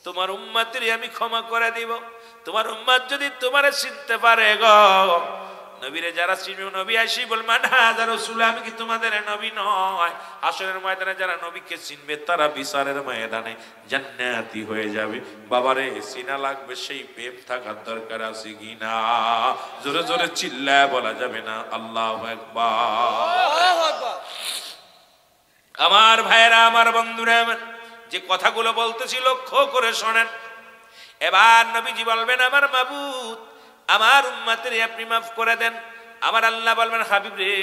তোমার উম্মতের আমি ক্ষমা করে দিব। তোমার উম্মত যদি তোমারে চিনতে পারে গো, নবীরে যারা চিনবে নবী আসি বল মান হাযা রাসূল, আমি কি তোমাদের নবী নয়? হাসরের ময়দানে যারা নবীকে চিনবে তারা বিচারের ময়দানে জান্নাতি হয়ে যাবে। বাবারে চিনা লাগবে, সেই প্রেম থাকার দরকার আছে কিনা? জোরে জোরে চিল্লায় বলা যাবে না আল্লাহু আকবার। আমার ভাইরা, আমার বন্ধুরা, যে কথাগুলো বলতেছি লক্ষ্য করে শোনেন। এবার নবীজি বলবেন আমার মাবুদ, আমার উম্মতের আপনি মাফ করে দেন। আমার আল্লাহ বলবেন হাবিব রে,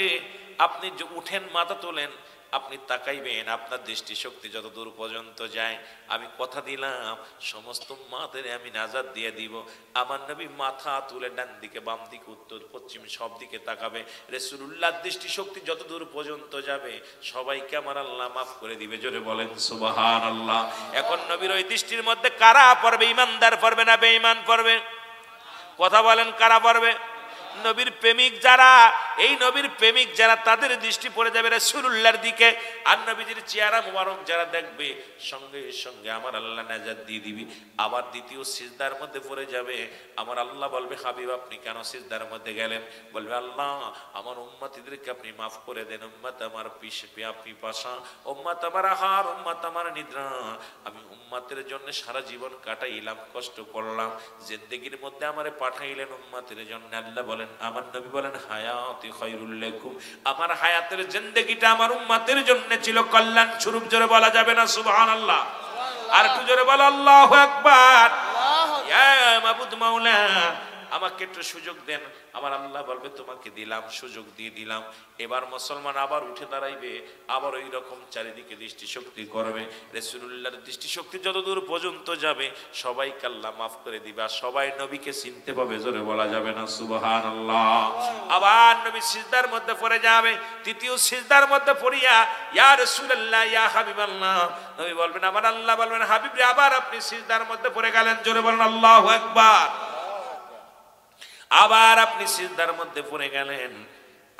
আপনি উঠেন, মাথা তোলেন, আপনি তাকাইবেন, আপনার দৃষ্টি শক্তি যত দূর পর্যন্ত যায় আমি কথা দিলাম সমস্ত উম্মতের আমি নাজাত দিয়ে দিব। আমার নবী মাথা তুলে ডান দিকে বাম দিকে উত্তর পশ্চিম সব দিকে তাকাবে, রাসূলুল্লাহর দৃষ্টি শক্তি যত দূর পর্যন্ত যাবে সবাইকে আমার আল্লাহ মাফ করে দিবে। জোরে বলেন সুবহানাল্লাহ। এখন নবীর ওই দৃষ্টির মধ্যে কারা পড়বে? ইমানদার পড়বে না বেঈমান পড়বে? কথা বলেন, কারা পড়বে? নবীর প্রেমিক যারা, এই নবীর প্রেমিক যারা, তাদের দৃষ্টি পড়ে যাবে রাসূলুল্লাহর দিকে। আর নবীজির চেহারা মুবারক যারা দেখবে সঙ্গে সঙ্গে আমার আল্লাহ নাজাত দিয়ে দিবি। আবার দ্বিতীয় সিজদার মধ্যে পড়ে যাবে। আমার আল্লাহ বলবে হাবিব আপনি কেন সিজদার মধ্যে গেলেন? বলবে আল্লাহ আমার উম্মতিদেরকে আপনি মাফ করে দেন। উম্মত আমার পিপাসা, উম্মত আমার আহার, উম্মত আমার নিদ্রা। আমি উম্মতের জন্য সারা জীবন কাটাইলাম, কষ্ট করলাম, জিন্দেগির মধ্যে আমারে পাঠাইলেন উম্মতের জন্য। আল্লাহ বলেন, আমার নবী বলেন হায়াতি খায়রুল লাকুম, আমার হায়াতের জিন্দেগিটা আমার উম্মতের জন্য ছিল কল্যাণ স্বরূপ। জোরে বলা যাবে না সুবহানাল্লাহ? আর একটু জোরে বলো আল্লাহু আকবার। ইয়া মাবুদ মাওলা, আমাকে একটু সুযোগ দেন। আমার আল্লাহ বলবে তোমাকে দিলাম, সুযোগ দিয়ে দিলাম। এবার মুসলমান আবার উঠে দাঁড়াইবে, আবার ওই রকম চারিদিকে দৃষ্টিশক্তি করবে। রাসূলুল্লাহর দৃষ্টিশক্তি যত দূর পর্যন্ত যাবে সবাইকে আল্লাহ মাফ করে দিবে, আর সবাই নবীকে চিনতে পাবে। জোরে বলা যাবে না সুবহানাল্লাহ? আবার নবী সিজদার মধ্যে পড়ে যাবে। তৃতীয় সিজদার মধ্যে পড়িয়া ইয়া রাসূলুল্লাহ, ইয়া হাবিবাল্লাহ, নবী বলবেন আমার আল্লাহ বলবেন হাবিব রে, আবার আপনি সিজদার মধ্যে পড়ে গেলেন। জোরে বলেন আল্লাহু আকবার। আবার আপনি সিজদার মধ্যে পড়ে গেলেন।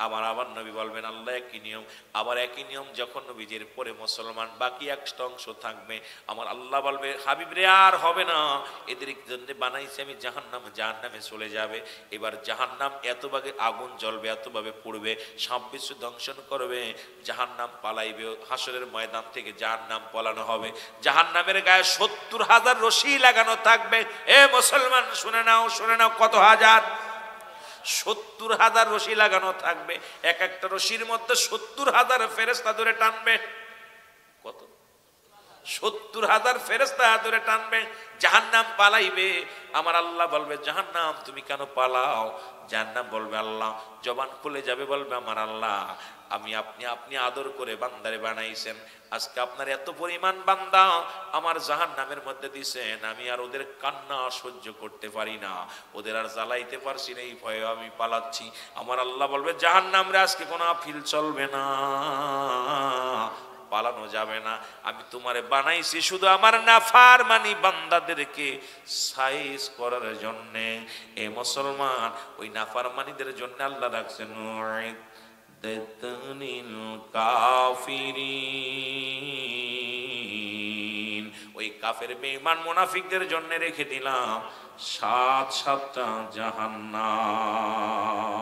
আবার নবী বলবেন আল্লাহ একই নিয়ম। আবার একই নিয়ম যখন নবীজির পরে মুসলমান বাকি একটা অংশ থাকবে, আমার আল্লাহ বলবে হাবিব রে আর হবে না, এদের জন্য বানাইছি আমি জাহান্নাম, জাহান্নামে চলে যাবে। এবার জাহান্নাম এত ভাগে আগুন জ্বলবে, এত ভাবে পড়বে, সব কিছু দংশন করবে, জাহান্নাম পালাইবে। হাসরের ময়দান থেকে জাহান্নাম পলানো হবে। জাহান্নামের গায়ে ৭০,০০০ রশি লাগানো থাকবে। এ মুসলমান শুনে নাও, শুনে নাও, কত হাজার? ৭০,০০০ রশি লাগানো থাকবে। এক একটা রশির মধ্যে ৭০,০০০ ফেরেশতা ধরে টানবে। কত? ৭০,০০০ ফেরেশতা ধরে টানবে। জাহান্নাম পালাইবে। আমার আল্লাহ বলবে জাহান্নাম তুমি কেন পালাও? জাহান্নাম বলবে আল্লাহ, জবান খুলে যাবে, বলবে আমার আল্লাহ আপনি আদর করে বান্দারে বানাইছেন, আজকে আপনার এত পরিমাণ বান্দা আমার জাহান্নামের মধ্যে দিয়েছেন, আমি আর ওদের কান্না সহ্য করতে পারি না, ওদের আর জ্বালাইতে পারছি না, এই ভয়ে আমি পালাচ্ছি। আমার আল্লাহ বলবে জাহান্নাম রে আজকে কোনো আপিল চলবে না, পালানো যাবে না। আমি তোমারে বানাইছি শুধু আমার নাফরমানি বান্দাদেরকে সাইজ করার জন্য। এ মুসলমান, ওই নাফরমানিদের জন্য আল্লাহ রাখছেন কাফিরিন, ওই কাফের বেঈমান মুনাফিকদের জন্য রেখে দিলাম ৭-৭টা জাহান্নাম।